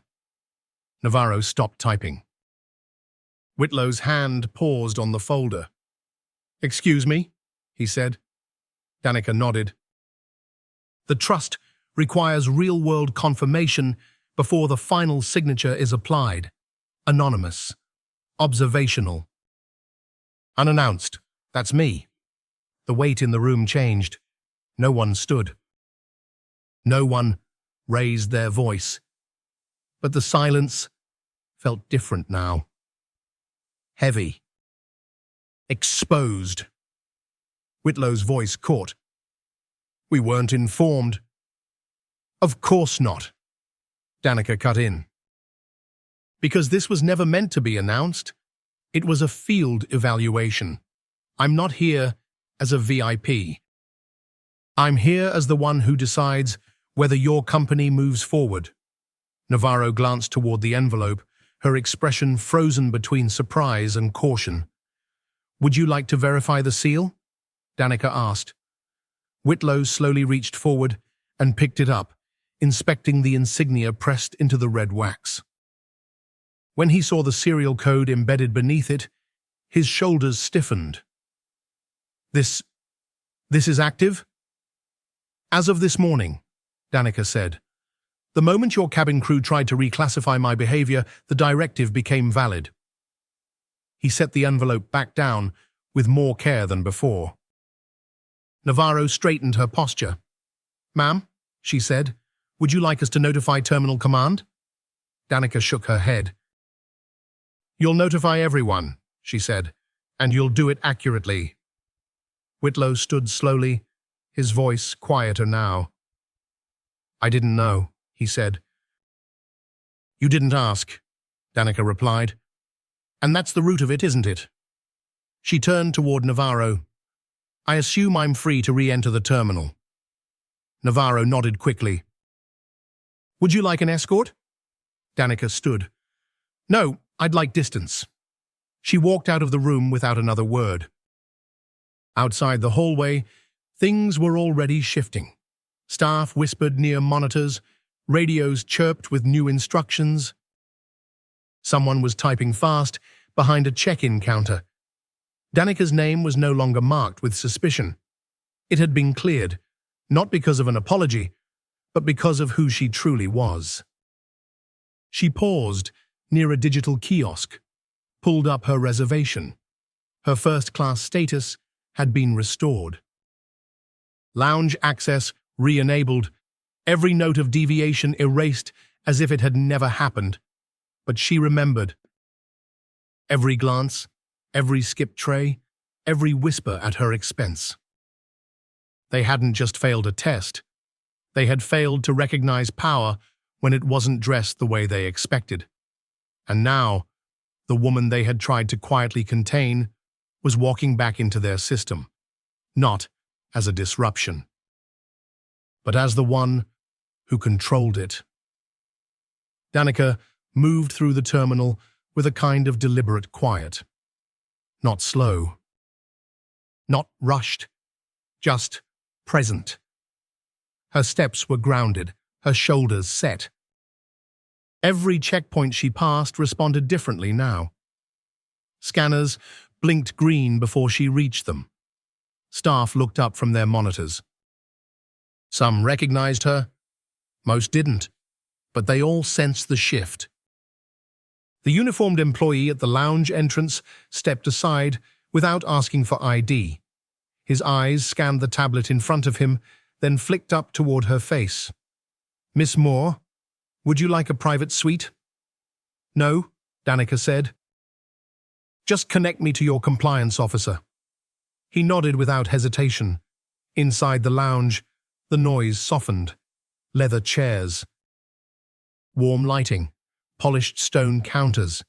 Navarro stopped typing. Whitlow's hand paused on the folder. Excuse me, he said. Danica nodded. The trust requires real-world confirmation before the final signature is applied. Anonymous. Observational. Unannounced. That's me. The weight in the room changed. No one stood. No one raised their voice. But the silence felt different now. Heavy. Exposed. Whitlow's voice caught. We weren't informed. Of course not. Danica cut in. Because this was never meant to be announced. It was a field evaluation. I'm not here as a VIP. I'm here as the one who decides whether your company moves forward. Navarro glanced toward the envelope, her expression frozen between surprise and caution. Would you like to verify the seal? Danica asked. Whitlow slowly reached forward and picked it up, inspecting the insignia pressed into the red wax. When he saw the serial code embedded beneath it, his shoulders stiffened. This is active? As of this morning, Danica said. The moment your cabin crew tried to reclassify my behavior, the directive became valid. He set the envelope back down with more care than before. Navarro straightened her posture. Ma'am, she said, would you like us to notify Terminal Command? Danica shook her head. You'll notify everyone, she said, and you'll do it accurately. Whitlow stood slowly, his voice quieter now. I didn't know, he said. You didn't ask, Danica replied. And that's the root of it, isn't it? She turned toward Navarro. I assume I'm free to re-enter the terminal. Navarro nodded quickly. Would you like an escort? Danica stood. No, I'd like distance. She walked out of the room without another word. Outside the hallway, things were already shifting. Staff whispered near monitors, radios chirped with new instructions. Someone was typing fast behind a check-in counter. Danica's name was no longer marked with suspicion. It had been cleared, not because of an apology, but because of who she truly was. She paused near a digital kiosk, pulled up her reservation. Her first-class status had been restored. Lounge access re-enabled, every note of deviation erased as if it had never happened. But she remembered. Every glance, every skipped tray, every whisper at her expense. They hadn't just failed a test. They had failed to recognize power when it wasn't dressed the way they expected. And now, the woman they had tried to quietly contain was walking back into their system, not as a disruption, but as the one who controlled it. Danica moved through the terminal with a kind of deliberate quiet. Not slow, not rushed, just present. Her steps were grounded, her shoulders set. Every checkpoint she passed responded differently now. Scanners blinked green before she reached them. Staff looked up from their monitors. Some recognized her, most didn't, but they all sensed the shift. The uniformed employee at the lounge entrance stepped aside without asking for ID. His eyes scanned the tablet in front of him, then flicked up toward her face. Miss Moore, would you like a private suite? No, Danica said. Just connect me to your compliance officer. He nodded without hesitation. Inside the lounge, the noise softened. Leather chairs. warm lighting, polished stone counters.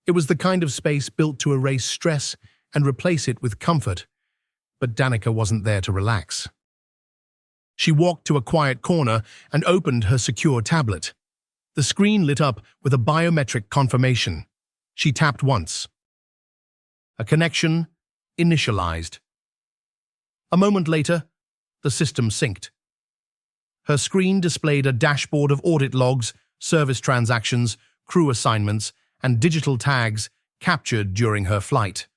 It was the kind of space built to erase stress and replace it with comfort, but Danica wasn't there to relax. She walked to a quiet corner and opened her secure tablet. The screen lit up with a biometric confirmation. She tapped once. A connection initialized. A moment later, the system synced. Her screen displayed a dashboard of audit logs, service transactions, crew assignments, and digital tags captured during her flight.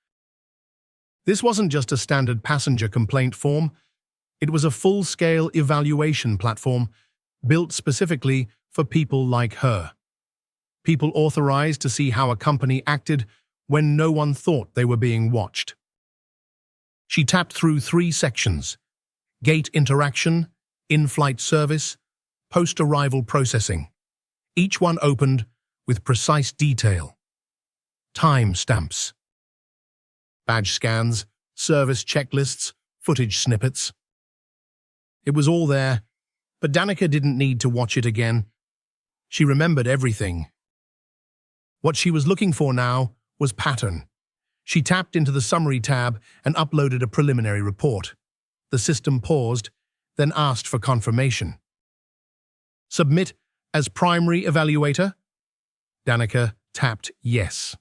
This wasn't just a standard passenger complaint form. It was a full-scale evaluation platform built specifically for people like her. People authorized to see how a company acted when no one thought they were being watched. She tapped through 3 sections: gate interaction, in-flight service, post-arrival processing. Each one opened with precise detail. Time stamps, badge scans, service checklists, footage snippets. It was all there, but Danica didn't need to watch it again. She remembered everything. What she was looking for now was pattern. She tapped into the summary tab and uploaded a preliminary report. The system paused, then asked for confirmation. Submit as primary evaluator? Danica tapped yes.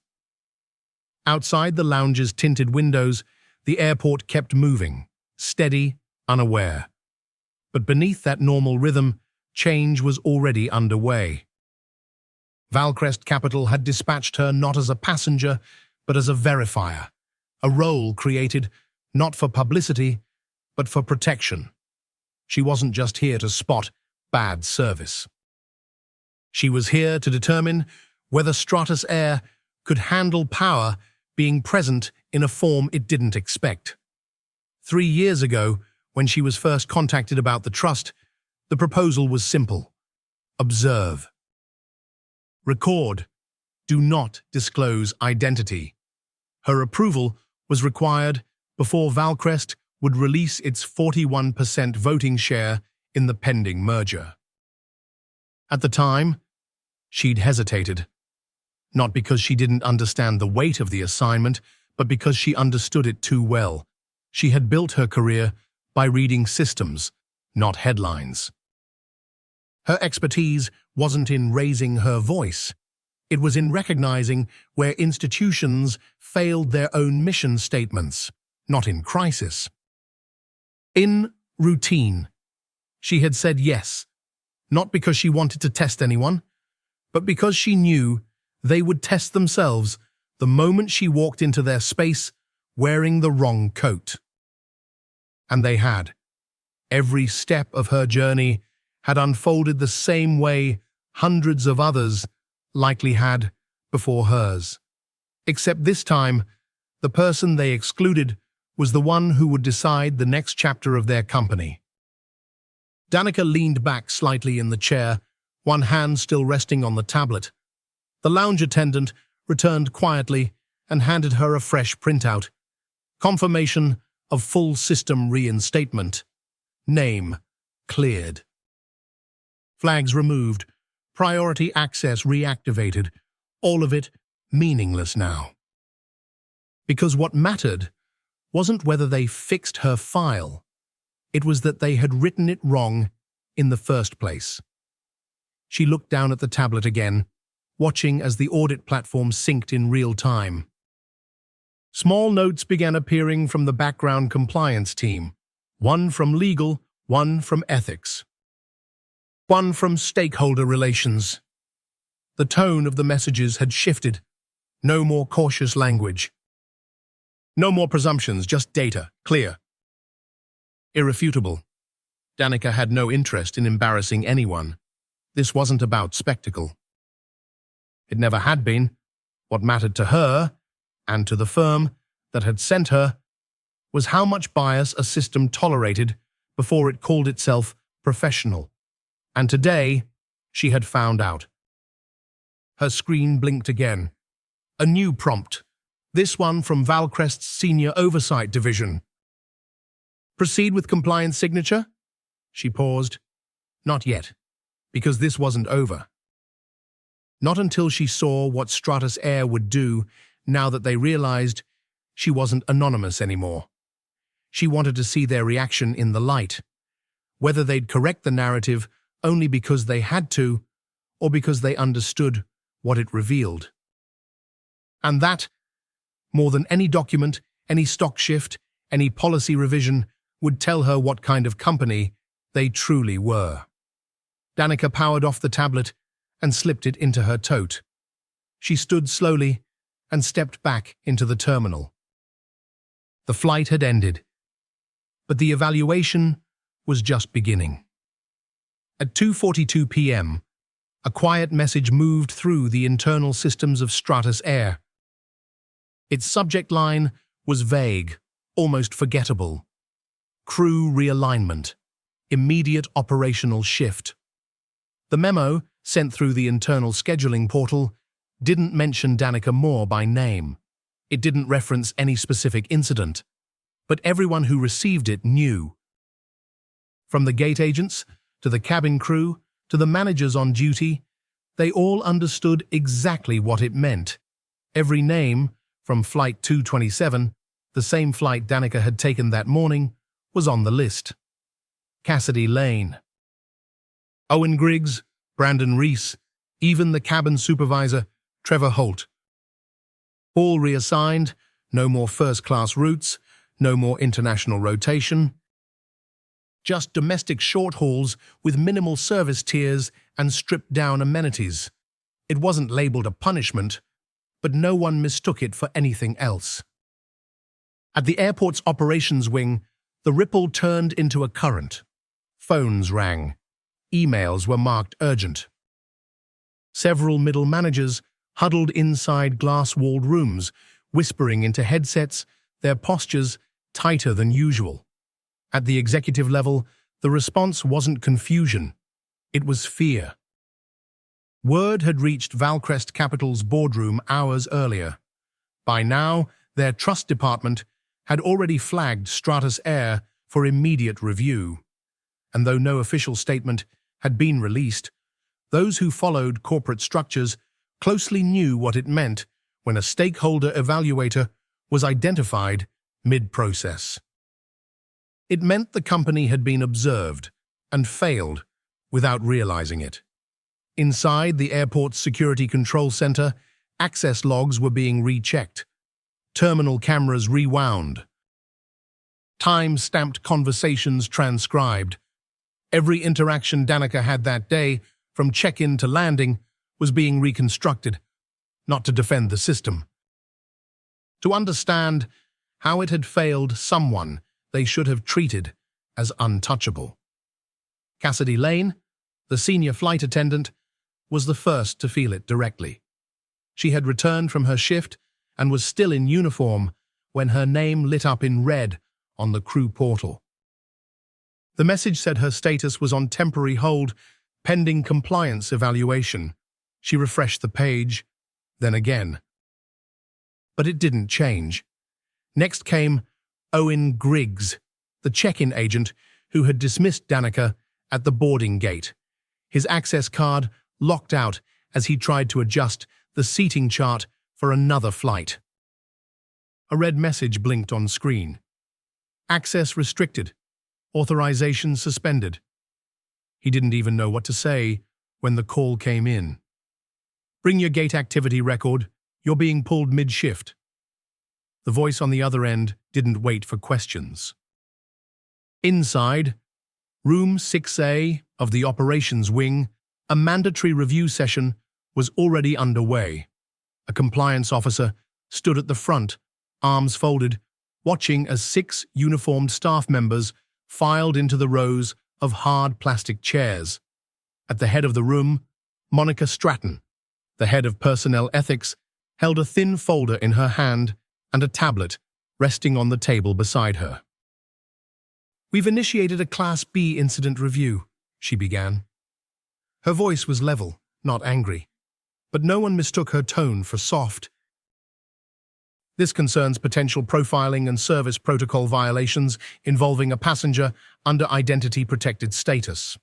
Outside the lounge's tinted windows, the airport kept moving, steady, unaware. But beneath that normal rhythm, change was already underway. Valcrest Capital had dispatched her not as a passenger, but as a verifier, a role created not for publicity, but for protection. She wasn't just here to spot bad service. She was here to determine whether Stratus Air could handle power being present in a form it didn't expect. 3 years ago, when she was first contacted about the trust, the proposal was simple: observe. Record. Do not disclose identity. Her approval was required before Valcrest would release its 41% voting share in the pending merger. At the time, she'd hesitated, not because she didn't understand the weight of the assignment, but because she understood it too well. She had built her career by reading systems, not headlines. Her expertise wasn't in raising her voice. It was in recognizing where institutions failed their own mission statements, not in crisis. In routine, she had said yes, not because she wanted to test anyone, but because she knew they would test themselves the moment she walked into their space wearing the wrong coat. And they had. Every step of her journey had unfolded the same way hundreds of others likely had before hers. Except this time, the person they excluded was the one who would decide the next chapter of their company. Danica leaned back slightly in the chair, one hand still resting on the tablet. The lounge attendant returned quietly and handed her a fresh printout. Confirmation of full system reinstatement. Name cleared. Flags removed. Priority access reactivated. All of it meaningless now. Because what mattered wasn't whether they fixed her file. It was that they had written it wrong in the first place. She looked down at the tablet again, watching as the audit platform synced in real time. Small notes began appearing from the background compliance team, one from legal, one from ethics, one from stakeholder relations. The tone of the messages had shifted. No more cautious language. No more presumptions, just data, clear. Irrefutable. Danica had no interest in embarrassing anyone. This wasn't about spectacle. It never had been. What mattered to her, and to the firm that had sent her, was how much bias a system tolerated before it called itself professional. And today, she had found out. Her screen blinked again. A new prompt. This one from Valcrest's Senior Oversight Division. Proceed with compliance signature? She paused. Not yet, because this wasn't over. Not until she saw what Stratus Air would do now that they realized she wasn't anonymous anymore. She wanted to see their reaction in the light, whether they'd correct the narrative only because they had to, or because they understood what it revealed. And that, more than any document, any stock shift, any policy revision, would tell her what kind of company they truly were. Danica powered off the tablet and slipped it into her tote. She stood slowly and stepped back into the terminal. The flight had ended, but the evaluation was just beginning. At 2:42 p.m., a quiet message moved through the internal systems of Stratus Air. Its subject line was vague, almost forgettable. Crew realignment. Immediate operational shift. The memo, sent through the internal scheduling portal, didn't mention Danica Moore by name. It didn't reference any specific incident, but everyone who received it knew. From the gate agents, to the cabin crew, to the managers on duty, they all understood exactly what it meant. Every name, from Flight 227, the same flight Danica had taken that morning, was on the list. Cassidy Lane, Owen Griggs, Brandon Reese, even the cabin supervisor, Trevor Holt. All reassigned, no more first-class routes, no more international rotation. Just domestic short hauls with minimal service tiers and stripped-down amenities. It wasn't labeled a punishment, but no one mistook it for anything else. At the airport's operations wing, the ripple turned into a current. Phones rang. Emails were marked urgent. Several middle managers huddled inside glass-walled rooms, whispering into headsets, their postures tighter than usual. At the executive level, the response wasn't confusion. It was fear. Word had reached Valcrest Capital's boardroom hours earlier. By now, their trust department had already flagged Stratus Air for immediate review. And though no official statement had been released, those who followed corporate structures closely knew what it meant when a stakeholder evaluator was identified mid-process. It meant the company had been observed and failed without realizing it. Inside the airport's security control center, access logs were being rechecked, terminal cameras rewound, time-stamped conversations transcribed. Every interaction Danica had that day, from check-in to landing, was being reconstructed, not to defend the system. To understand how it had failed someone they should have treated as untouchable. Cassidy Lane, the senior flight attendant, was the first to feel it directly. She had returned from her shift and was still in uniform when her name lit up in red on the crew portal. The message said her status was on temporary hold, pending compliance evaluation. She refreshed the page, then again. But it didn't change. Next came Owen Griggs, the check-in agent who had dismissed Danica at the boarding gate. His access card locked out as he tried to adjust the seating chart for another flight. A red message blinked on screen. Access restricted. Authorization suspended. He didn't even know what to say when the call came in. Bring your gate activity record. You're being pulled mid-shift. The voice on the other end didn't wait for questions. Inside, Room 6A of the operations wing, a mandatory review session was already underway. A compliance officer stood at the front, arms folded, watching as 6 uniformed staff members filed into the rows of hard plastic chairs. At the head of the room, Monica Stratton, the head of personnel ethics, held a thin folder in her hand and a tablet resting on the table beside her. "We've initiated a Class B incident review," she began. Her voice was level, not angry, but no one mistook her tone for soft. "This concerns potential profiling and service protocol violations involving a passenger under identity-protected status."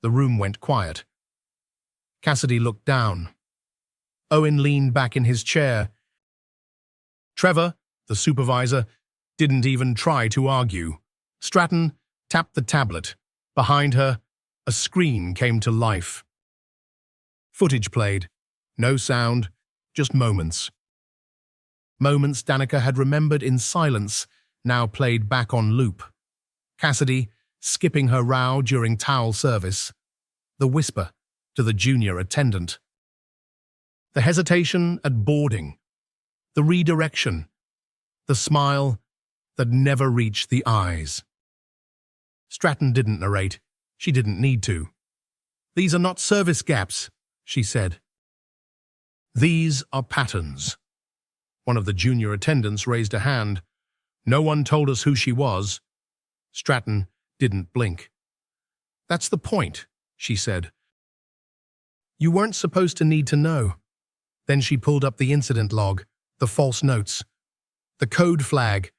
The room went quiet. Cassidy looked down. Owen leaned back in his chair. Trevor, the supervisor, didn't even try to argue. Stratton tapped the tablet. Behind her, a screen came to life. Footage played. No sound, just moments. Moments Danica had remembered in silence, now played back on loop. Cassidy, skipping her row during towel service. The whisper to the junior attendant. The hesitation at boarding. The redirection. The smile that never reached the eyes. Stratton didn't narrate. She didn't need to. "These are not service gaps," she said. "These are patterns." One of the junior attendants raised a hand. "No one told us who she was." Stratton didn't blink. "That's the point," she said. "You weren't supposed to need to know." Then she pulled up the incident log, the false notes, the code flag,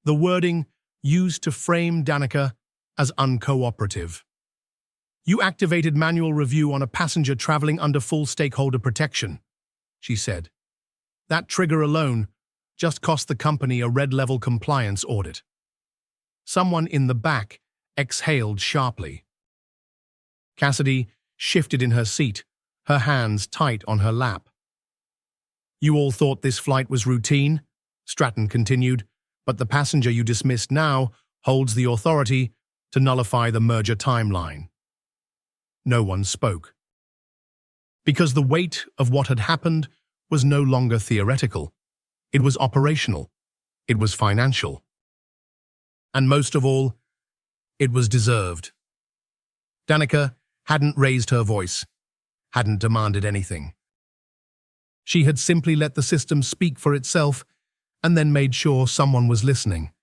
the wording used to frame Danica as uncooperative. "You activated manual review on a passenger traveling under full stakeholder protection," she said. "That trigger alone just cost the company a red-level compliance audit." Someone in the back exhaled sharply. Cassidy shifted in her seat, her hands tight on her lap. "You all thought this flight was routine," Stratton continued, "but the passenger you dismissed now holds the authority to nullify the merger timeline." No one spoke. Because the weight of what had happened was no longer theoretical. It was operational. It was financial. And most of all, it was deserved. Danica hadn't raised her voice, hadn't demanded anything. She had simply let the system speak for itself and then made sure someone was listening.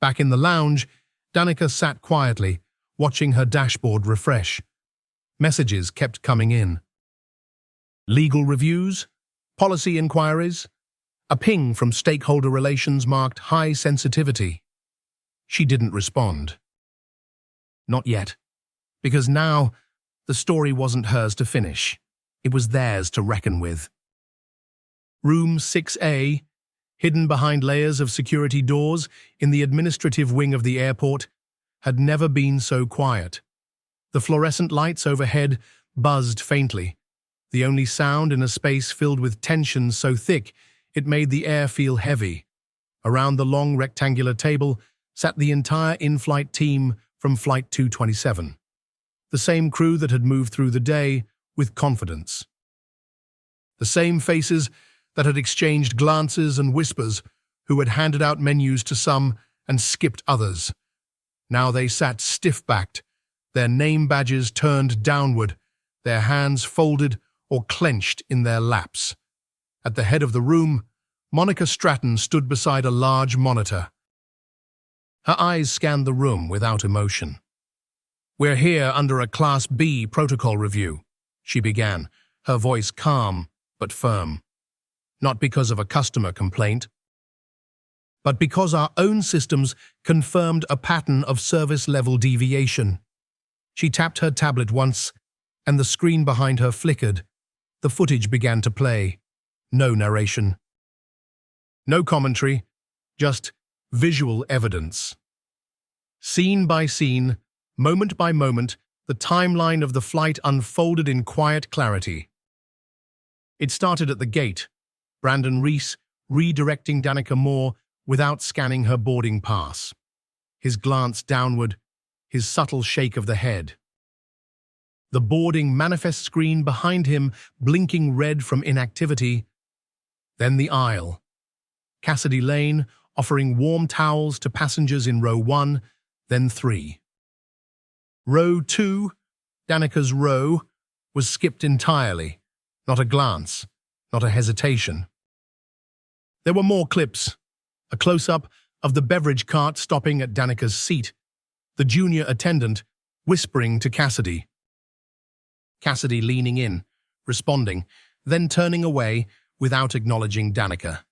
Back in the lounge, Danica sat quietly, watching her dashboard refresh. Messages kept coming in. Legal reviews, policy inquiries, a ping from stakeholder relations marked high sensitivity. She didn't respond. Not yet, because now the story wasn't hers to finish. It was theirs to reckon with. Room 6A, hidden behind layers of security doors in the administrative wing of the airport, had never been so quiet. The fluorescent lights overhead buzzed faintly, the only sound in a space filled with tension so thick it made the air feel heavy. Around the long rectangular table sat the entire in-flight team from Flight 227, the same crew that had moved through the day with confidence. The same faces that had exchanged glances and whispers, who had handed out menus to some and skipped others. Now they sat stiff-backed, their name badges turned downward, their hands folded or clenched in their laps. At the head of the room, Monica Stratton stood beside a large monitor. Her eyes scanned the room without emotion. "We're here under a Class B protocol review," she began, her voice calm but firm. "Not because of a customer complaint, but because our own systems confirmed a pattern of service-level deviation." She tapped her tablet once, and the screen behind her flickered. The footage began to play. No narration. No commentary, just visual evidence. Scene by scene, moment by moment, the timeline of the flight unfolded in quiet clarity. It started at the gate, Brandon Reese redirecting Danica Moore without scanning her boarding pass. His glance downward, his subtle shake of the head. The boarding manifest screen behind him blinking red from inactivity. Then the aisle. Cassidy Lane offering warm towels to passengers in row 1, then 3. Row 2, Danica's row, was skipped entirely. Not a glance, not a hesitation. There were more clips. A close-up of the beverage cart stopping at Danica's seat, the junior attendant whispering to Cassidy. Cassidy leaning in, responding, then turning away without acknowledging Danica.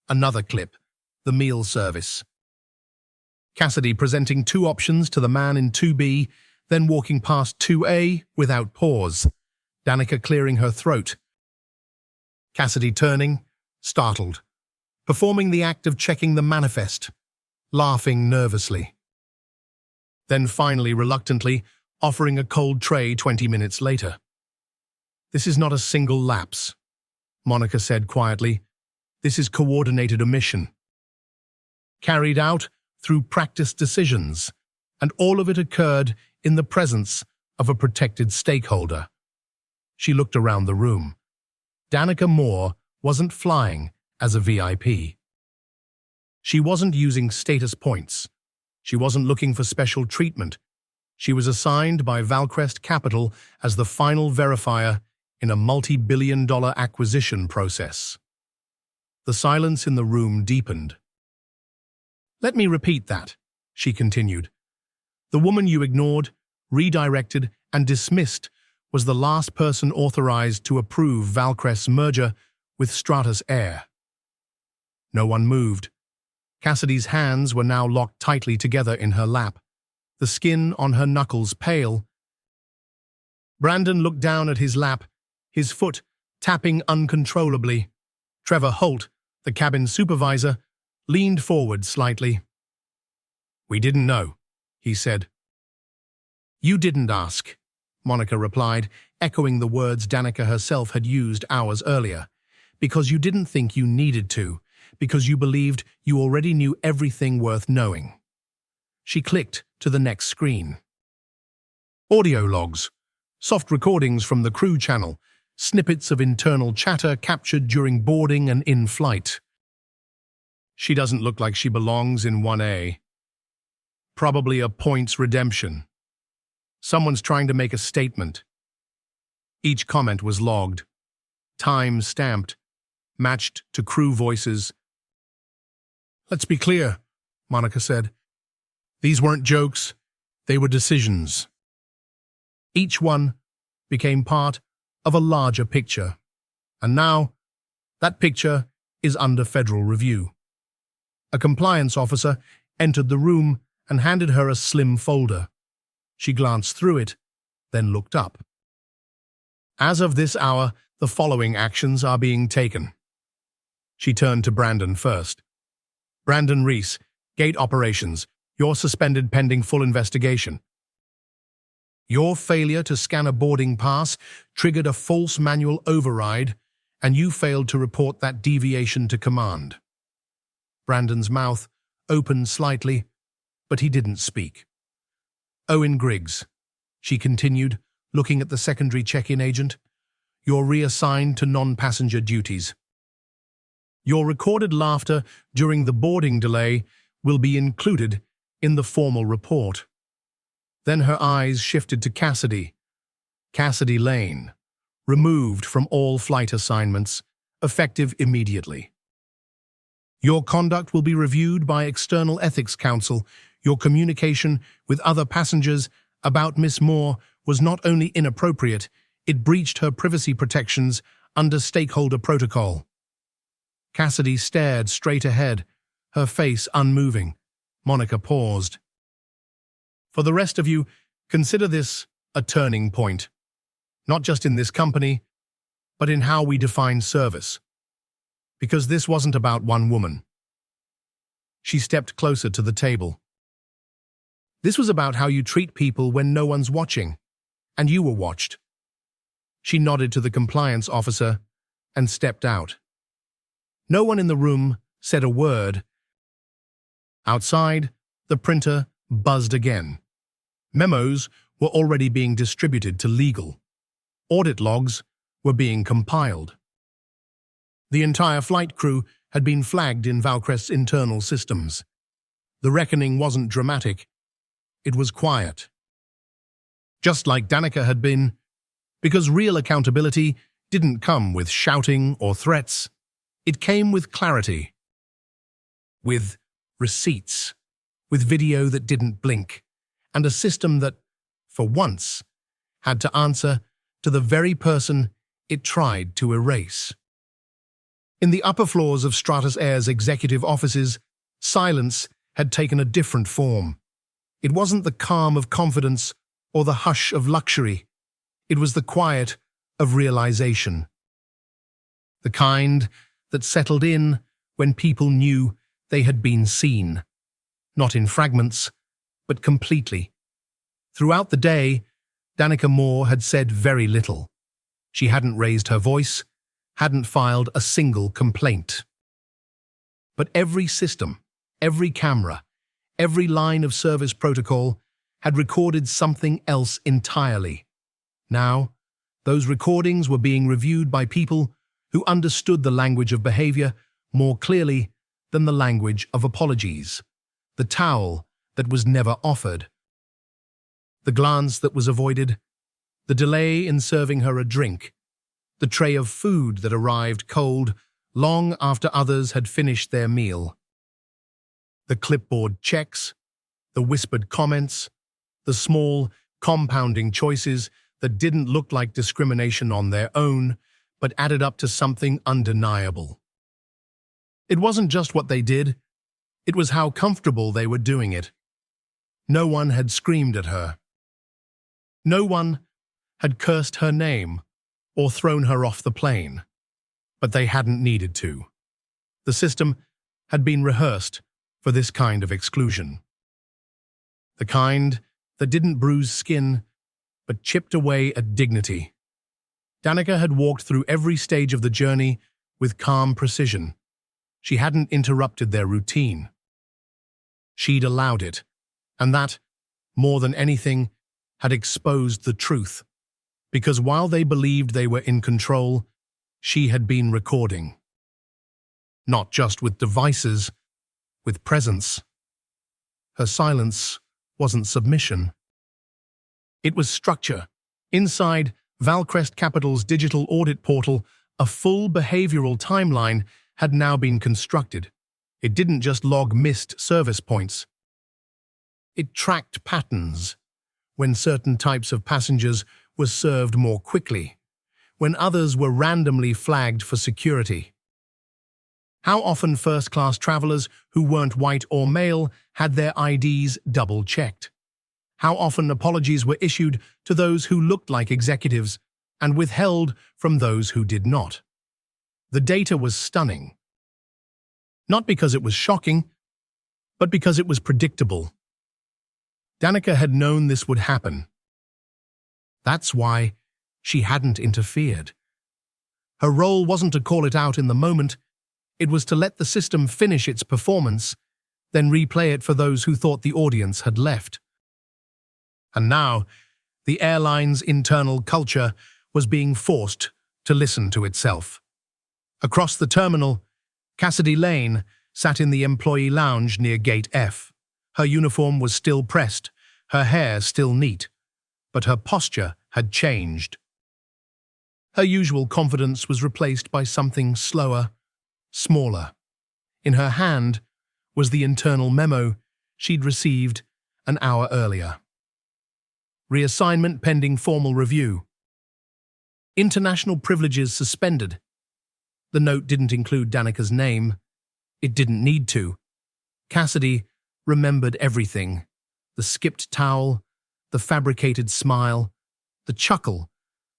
Another clip, the meal service. Cassidy presenting 2 options to the man in 2B, then walking past 2A without pause, Danica clearing her throat. Cassidy turning, startled, performing the act of checking the manifest, laughing nervously. Then finally, reluctantly, offering a cold tray 20 minutes later. "This is not a single lapse," Monica said quietly. "This is coordinated omission. Carried out through practiced decisions, and all of it occurred in the presence of a protected stakeholder." She looked around the room. Danica Moore wasn't flying as a VIP. She wasn't using status points. She wasn't looking for special treatment. She was assigned by Valcrest Capital as the final verifier in a multi-billion-dollar acquisition process. The silence in the room deepened. "Let me repeat that," she continued. "The woman you ignored, redirected, and dismissed was the last person authorized to approve Valcrest's merger with Stratus Air." No one moved. Cassidy's hands were now locked tightly together in her lap, the skin on her knuckles pale. Brandon looked down at his lap, his foot tapping uncontrollably. Trevor Holt, the cabin supervisor, leaned forward slightly. "We didn't know," he said. "You didn't ask," Monica replied, echoing the words Danica herself had used hours earlier. "Because you didn't think you needed to, because you believed you already knew everything worth knowing." She clicked to the next screen. Audio logs, soft recordings from the crew channel, snippets of internal chatter captured during boarding and in-flight. "She doesn't look like she belongs in 1A. Probably a points redemption. Someone's trying to make a statement." Each comment was logged, time-stamped, matched to crew voices. "Let's be clear," Monica said. "These weren't jokes, they were decisions." Each one became part of a larger picture, and now that picture is under federal review. A compliance officer entered the room and handed her a slim folder. She glanced through it, then looked up. "As of this hour, the following actions are being taken." She turned to Brandon first. "Brandon Reese, Gate Operations, you're suspended pending full investigation. Your failure to scan a boarding pass triggered a false manual override, and you failed to report that deviation to command." Brandon's mouth opened slightly, but he didn't speak. "Owen Griggs," she continued, looking at the secondary check-in agent, "you're reassigned to non-passenger duties. Your recorded laughter during the boarding delay will be included in the formal report." Then her eyes shifted to Cassidy. "Cassidy Lane, removed from all flight assignments, effective immediately. Your conduct will be reviewed by External Ethics Council. Your communication with other passengers about Miss Moore was not only inappropriate, it breached her privacy protections under stakeholder protocol." Cassidy stared straight ahead, her face unmoving. Monica paused. "For the rest of you, consider this a turning point. Not just in this company, but in how we define service. Because this wasn't about one woman." She stepped closer to the table. "This was about how you treat people when no one's watching, and you were watched." She nodded to the compliance officer and stepped out. No one in the room said a word. Outside, the printer buzzed again. Memos were already being distributed to legal. Audit logs were being compiled. The entire flight crew had been flagged in Valcrest's internal systems. The reckoning wasn't dramatic. It was quiet. Just like Danica had been, because real accountability didn't come with shouting or threats. It came with clarity. With receipts. With video that didn't blink. And a system that, for once, had to answer to the very person it tried to erase. In the upper floors of Stratus Air's executive offices, silence had taken a different form. It wasn't the calm of confidence or the hush of luxury. It was the quiet of realization. The kind that settled in when people knew they had been seen, not in fragments, but completely. Throughout the day, Danica Moore had said very little. She hadn't raised her voice, hadn't filed a single complaint. But every system, every camera, every line of service protocol had recorded something else entirely. Now, those recordings were being reviewed by people who understood the language of behavior more clearly than the language of apologies, the towel that was never offered, the glance that was avoided, the delay in serving her a drink, the tray of food that arrived cold long after others had finished their meal, the clipboard checks, the whispered comments, the small, compounding choices that didn't look like discrimination on their own, but added up to something undeniable. It wasn't just what they did, it was how comfortable they were doing it. No one had screamed at her. No one had cursed her name or thrown her off the plane, but they hadn't needed to. The system had been rehearsed for this kind of exclusion. The kind that didn't bruise skin, but chipped away at dignity. Danica had walked through every stage of the journey with calm precision. She hadn't interrupted their routine. She'd allowed it, and that, more than anything, had exposed the truth. Because while they believed they were in control, she had been recording. Not just with devices, with presence. Her silence wasn't submission. It was structure. Inside Valcrest Capital's digital audit portal, a full behavioral timeline had now been constructed. It didn't just log missed service points. It tracked patterns. When certain types of passengers were served more quickly, when others were randomly flagged for security. How often first-class travelers who weren't white or male had their IDs double-checked. How often apologies were issued to those who looked like executives and withheld from those who did not. The data was stunning. Not because it was shocking, but because it was predictable. Danica had known this would happen. That's why she hadn't interfered. Her role wasn't to call it out in the moment, it was to let the system finish its performance, then replay it for those who thought the audience had left. And now, the airline's internal culture was being forced to listen to itself. Across the terminal, Cassidy Lane sat in the employee lounge near Gate F. Her uniform was still pressed, her hair still neat, but her posture had changed. Her usual confidence was replaced by something slower, smaller. In her hand was the internal memo she'd received an hour earlier. Reassignment pending formal review. International privileges suspended. The note didn't include Danica's name. It didn't need to. Cassidy remembered everything. The skipped towel, the fabricated smile, the chuckle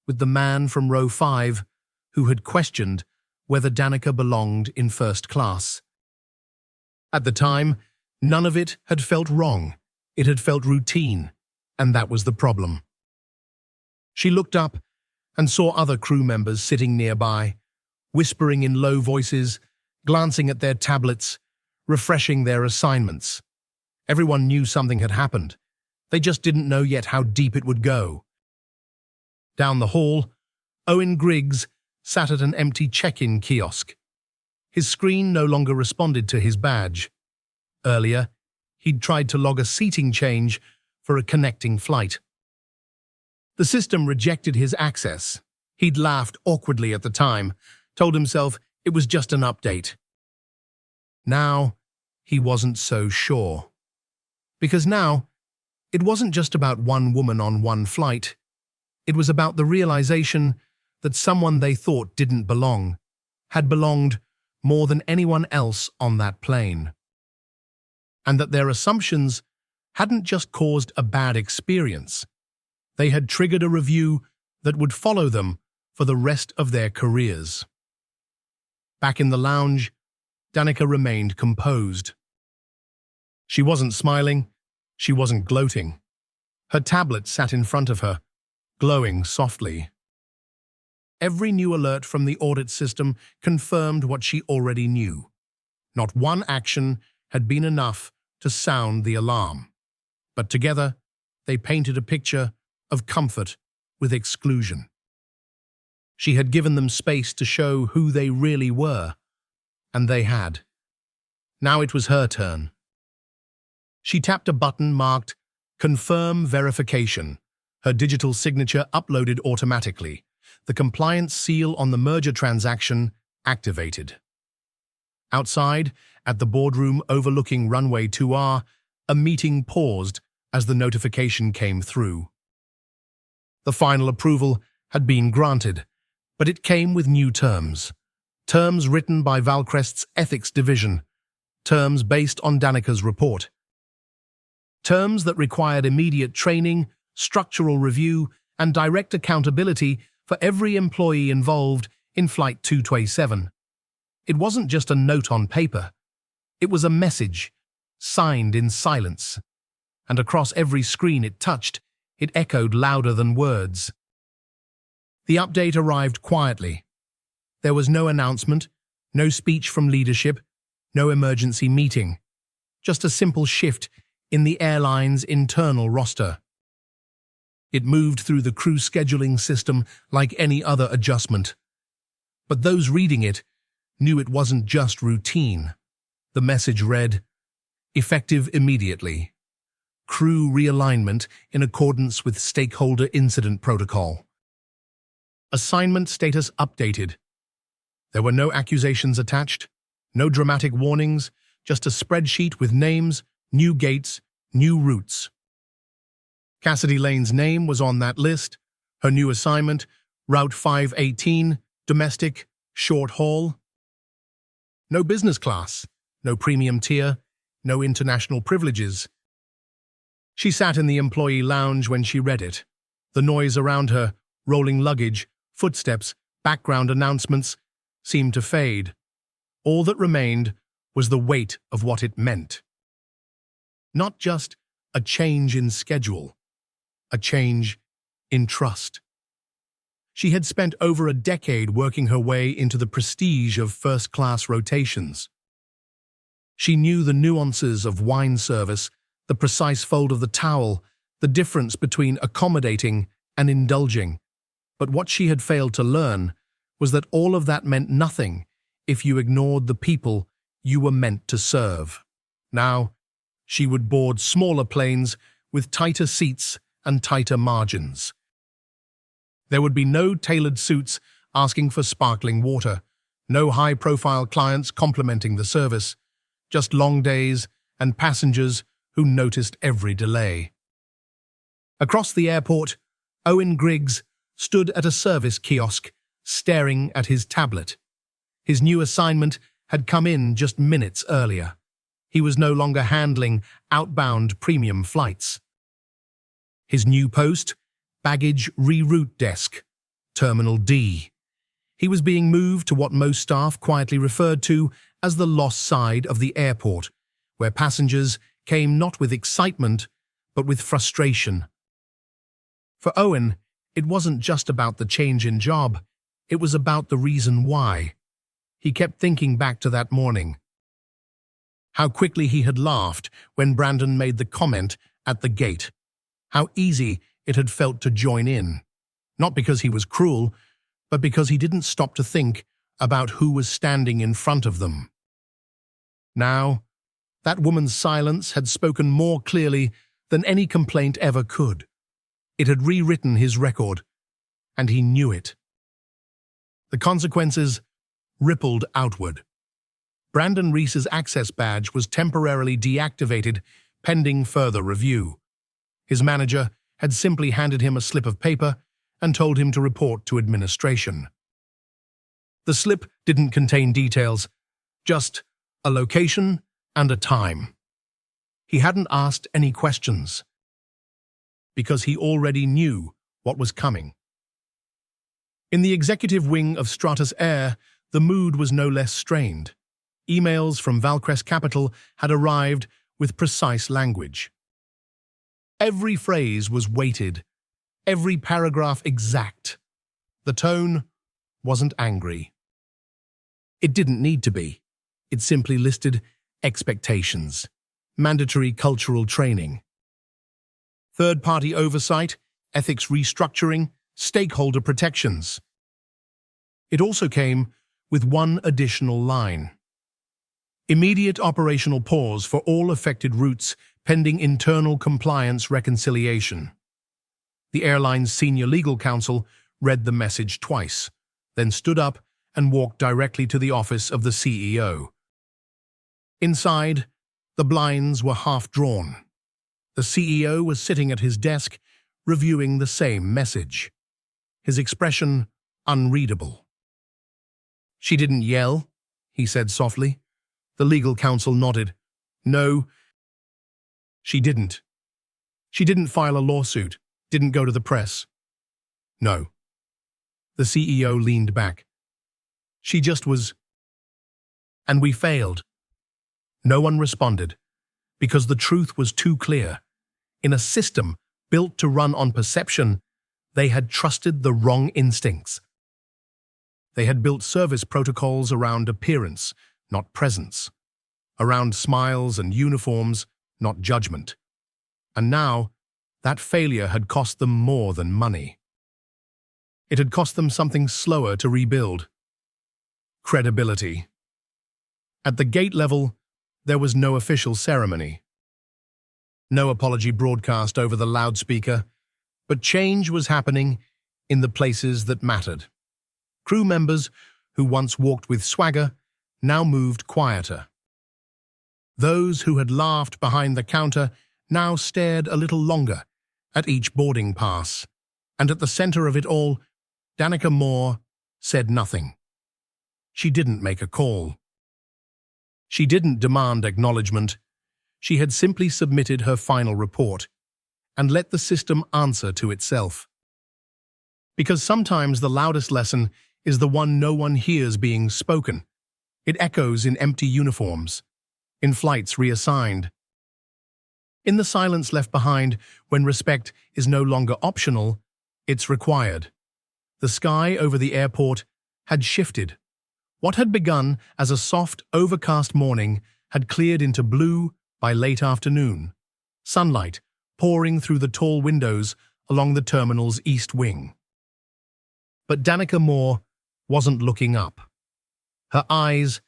with the man from row 5 who had questioned whether Danica belonged in first class. At the time, none of it had felt wrong. It had felt routine, and that was the problem. She looked up and saw other crew members sitting nearby, whispering in low voices, glancing at their tablets, refreshing their assignments. Everyone knew something had happened. They just didn't know yet how deep it would go. Down the hall, Owen Griggs sat at an empty check-in kiosk. His screen no longer responded to his badge. Earlier, he'd tried to log a seating change for a connecting flight. The system rejected his access. He'd laughed awkwardly at the time, told himself it was just an update. Now, he wasn't so sure. Because now, it wasn't just about one woman on one flight. It was about the realization that someone they thought didn't belong had belonged more than anyone else on that plane. And that their assumptions hadn't just caused a bad experience, They had triggered a review that would follow them for the rest of their careers. Back in the lounge, Danica remained composed. She wasn't smiling, she wasn't gloating. Her tablet sat in front of her, glowing softly. Every new alert from the audit system confirmed what she already knew. Not one action had been enough to sound the alarm. But together, they painted a picture of comfort with exclusion. She had given them space to show who they really were, and they had. Now it was her turn. She tapped a button marked Confirm Verification, her digital signature uploaded automatically, the compliance seal on the merger transaction activated. Outside, at the boardroom overlooking runway 2R, a meeting paused as the notification came through. The final approval had been granted, but it came with new terms. Terms written by Valcrest's ethics division. Terms based on Danica's report. Terms that required immediate training, structural review, and direct accountability for every employee involved in Flight 227. It wasn't just a note on paper. It was a message, signed in silence. And across every screen it touched, it echoed louder than words. The update arrived quietly. There was no announcement, no speech from leadership, no emergency meeting. Just a simple shift in the airline's internal roster. It moved through the crew scheduling system like any other adjustment. But those reading it knew it wasn't just routine. The message read, effective immediately. Crew realignment in accordance with stakeholder incident protocol. Assignment status updated. There were no accusations attached, no dramatic warnings, just a spreadsheet with names, new gates, new routes. Cassidy Lane's name was on that list. Her new assignment, Route 518, domestic, short haul. No business class, no premium tier, no international privileges. She sat in the employee lounge when she read it. The noise around her, rolling luggage, footsteps, background announcements, seemed to fade. All that remained was the weight of what it meant. Not just a change in schedule, a change in trust. She had spent over a decade working her way into the prestige of first-class rotations. She knew the nuances of wine service, the precise fold of the towel, the difference between accommodating and indulging. But what she had failed to learn was that all of that meant nothing if you ignored the people you were meant to serve. Now, she would board smaller planes with tighter seats and tighter margins. There would be no tailored suits asking for sparkling water, no high-profile clients complimenting the service, just long days and passengers who noticed every delay. Across the airport, Owen Griggs stood at a service kiosk, staring at his tablet. His new assignment had come in just minutes earlier. He was no longer handling outbound premium flights. His new post, baggage reroute desk, Terminal D. He was being moved to what most staff quietly referred to as the lost side of the airport, where passengers came not with excitement, but with frustration. For Owen, it wasn't just about the change in job, it was about the reason why. He kept thinking back to that morning. How quickly he had laughed when Brandon made the comment at the gate. How easy it had felt to join in. Not because he was cruel, but because he didn't stop to think about who was standing in front of them. Now, that woman's silence had spoken more clearly than any complaint ever could. It had rewritten his record, and he knew it. The consequences rippled outward. Brandon Reese's access badge was temporarily deactivated pending further review. His manager had simply handed him a slip of paper and told him to report to administration. The slip didn't contain details, just a location and a time. He hadn't asked any questions. because he already knew what was coming. In the executive wing of Stratus Air, the mood was no less strained. Emails from Valcrest Capital had arrived with precise language. Every phrase was weighted, every paragraph exact. The tone wasn't angry. It didn't need to be. It simply listed expectations, mandatory cultural training, third-party oversight, ethics restructuring, stakeholder protections. It also came with one additional line: immediate operational pause for all affected routes pending internal compliance reconciliation. The airline's senior legal counsel read the message twice, then stood up and walked directly to the office of the CEO. Inside, the blinds were half drawn. The CEO was sitting at his desk, reviewing the same message, his expression unreadable. "She didn't yell," he said softly. The legal counsel nodded. "No, she didn't. She didn't file a lawsuit, didn't go to the press." "No." The CEO leaned back. "She just was. And we failed." No one responded, because the truth was too clear. In a system built to run on perception, they had trusted the wrong instincts. They had built service protocols around appearance, not presence, around smiles and uniforms, not judgment. And now, that failure had cost them more than money. It had cost them something slower to rebuild: credibility. At the gate level, there was no official ceremony. No apology broadcast over the loudspeaker, but change was happening in the places that mattered. Crew members who once walked with swagger now moved quieter. Those who had laughed behind the counter now stared a little longer at each boarding pass, and at the center of it all, Danica Moore said nothing. She didn't make a call. She didn't demand acknowledgement. She had simply submitted her final report and let the system answer to itself. Because sometimes the loudest lesson is the one no one hears being spoken. It echoes in empty uniforms, in flights reassigned, in the silence left behind when respect is no longer optional, it's required. The sky over the airport had shifted. What had begun as a soft, overcast morning had cleared into blue by late afternoon, sunlight pouring through the tall windows along the terminal's east wing. But Danica Moore wasn't looking up. Her eyes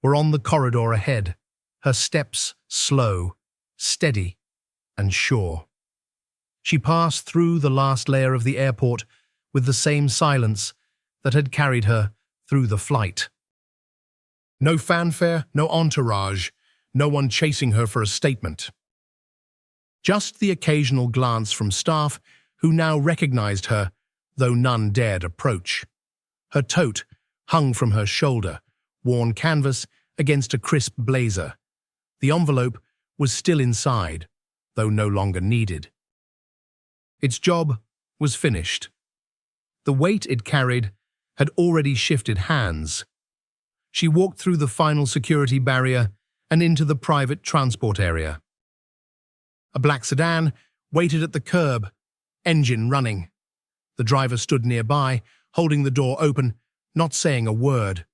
were on the corridor ahead, her steps slow, steady, and sure. She passed through the last layer of the airport with the same silence that had carried her through the flight. No fanfare, no entourage, no one chasing her for a statement. Just the occasional glance from staff who now recognized her, though none dared approach. Her tote hung from her shoulder, worn canvas against a crisp blazer. The envelope was still inside, though no longer needed. Its job was finished. The weight it carried had already shifted hands. She walked through the final security barrier and into the private transport area. A black sedan waited at the curb, engine running. The driver stood nearby, holding the door open, not saying a word.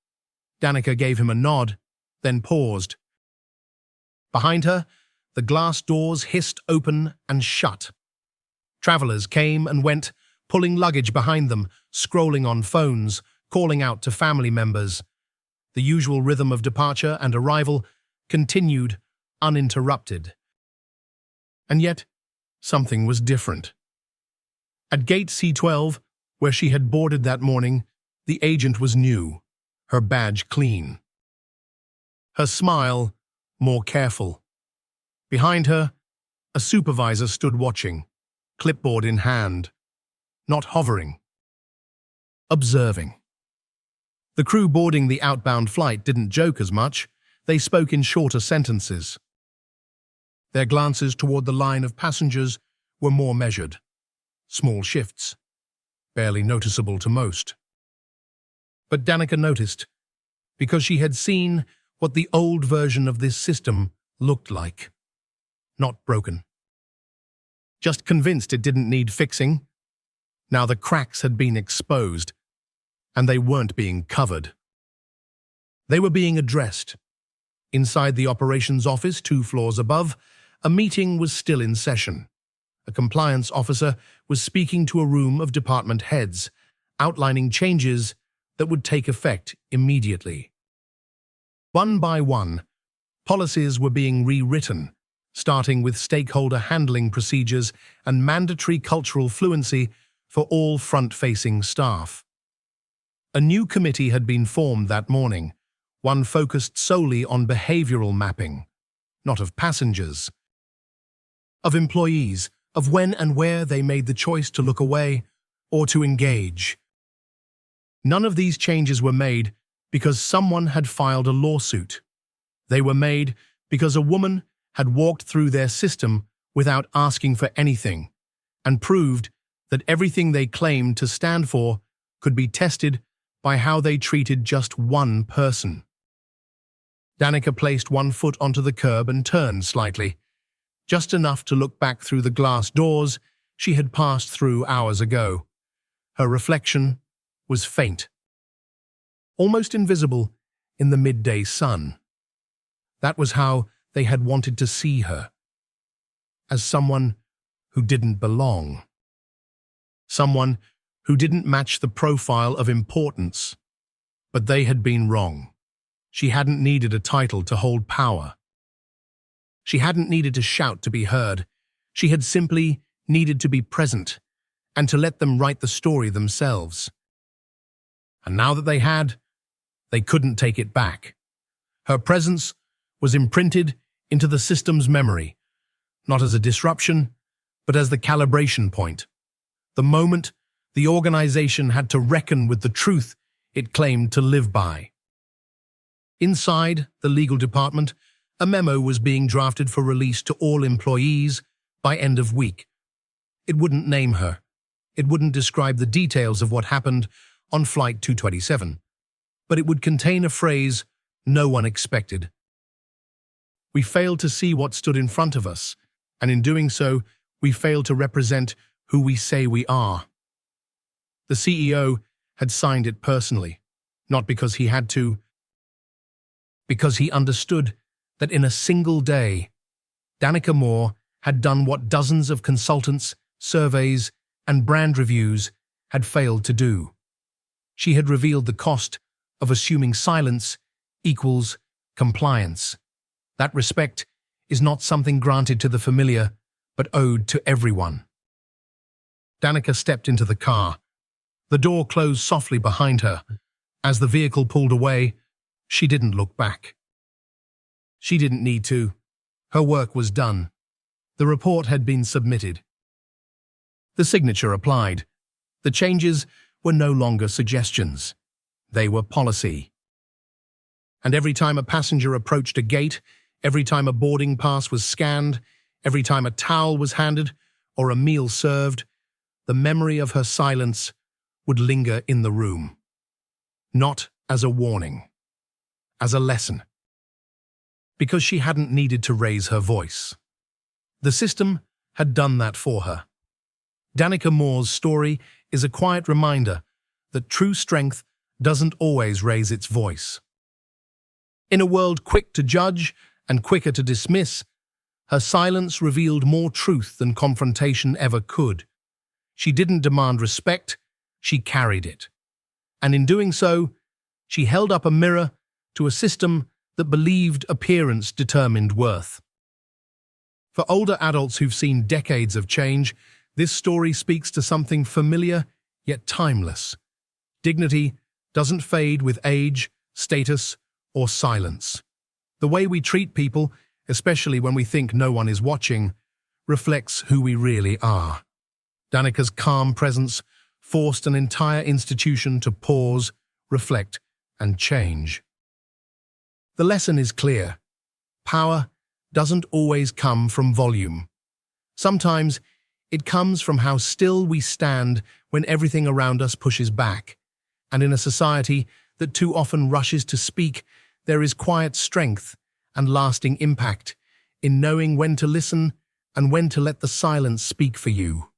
Danica gave him a nod, then paused. Behind her, the glass doors hissed open and shut. Travelers came and went, pulling luggage behind them, scrolling on phones, calling out to family members. The usual rhythm of departure and arrival continued uninterrupted. And yet, something was different. At gate C12, where she had boarded that morning, the agent was new, her badge clean. Her smile more careful. Behind her, a supervisor stood watching, clipboard in hand, not hovering, observing. The crew boarding the outbound flight didn't joke as much. They spoke in shorter sentences. Their glances toward the line of passengers were more measured. Small shifts, barely noticeable to most. But Danica noticed, because she had seen what the old version of this system looked like. Not broken. Just convinced it didn't need fixing. Now the cracks had been exposed, and they weren't being covered. They were being addressed. Inside the operations office, 2 floors above, a meeting was still in session. A compliance officer was speaking to a room of department heads, outlining changes that would take effect immediately. One by one, policies were being rewritten, starting with stakeholder handling procedures and mandatory cultural fluency for all front-facing staff. A new committee had been formed that morning, one focused solely on behavioral mapping, not of passengers, of employees, of when and where they made the choice to look away or to engage. None of these changes were made because someone had filed a lawsuit. They were made because a woman had walked through their system without asking for anything and proved that everything they claimed to stand for could be tested by how they treated just one person. Danica placed one foot onto the curb and turned slightly, just enough to look back through the glass doors she had passed through hours ago. Her reflection was faint, almost invisible in the midday sun. That was how they had wanted to see her, as someone who didn't belong. Someone who didn't match the profile of importance. But they had been wrong. She hadn't needed a title to hold power. She hadn't needed to shout to be heard. She had simply needed to be present and to let them write the story themselves. And now that they couldn't take it back. Her presence was imprinted into the system's memory, not as a disruption, but as the calibration point. The moment the organization had to reckon with the truth it claimed to live by. Inside the legal department, a memo was being drafted for release to all employees by end of week. It wouldn't name her. It wouldn't describe the details of what happened on Flight 227, but it would contain a phrase no one expected. We failed to see what stood in front of us, and in doing so, we failed to represent who we say we are. The CEO had signed it personally, not because he had to, because he understood that in a single day, Danica Moore had done what dozens of consultants, surveys, and brand reviews had failed to do. She had revealed the cost of assuming silence equals compliance. That respect is not something granted to the familiar, but owed to everyone. Danica stepped into the car. The door closed softly behind her. As the vehicle pulled away, she didn't look back. She didn't need to. Her work was done. The report had been submitted. The signature applied. The changes were no longer suggestions. They were policy. And every time a passenger approached a gate, every time a boarding pass was scanned, every time a towel was handed or a meal served, the memory of her silence would linger in the room. Not as a warning, as a lesson. Because she hadn't needed to raise her voice. The system had done that for her. Danica Moore's story is a quiet reminder that true strength doesn't always raise its voice. In a world quick to judge and quicker to dismiss, her silence revealed more truth than confrontation ever could. She didn't demand respect, she carried it. And in doing so, she held up a mirror to a system that believed appearance determined worth. For older adults who've seen decades of change, this story speaks to something familiar yet timeless. Dignity doesn't fade with age, status, or silence. The way we treat people, especially when we think no one is watching, reflects who we really are. Danica's calm presence forced an entire institution to pause, reflect, and change. The lesson is clear. Power doesn't always come from volume. Sometimes It comes from how still we stand when everything around us pushes back. And in a society that too often rushes to speak, there is quiet strength and lasting impact in knowing when to listen and when to let the silence speak for you.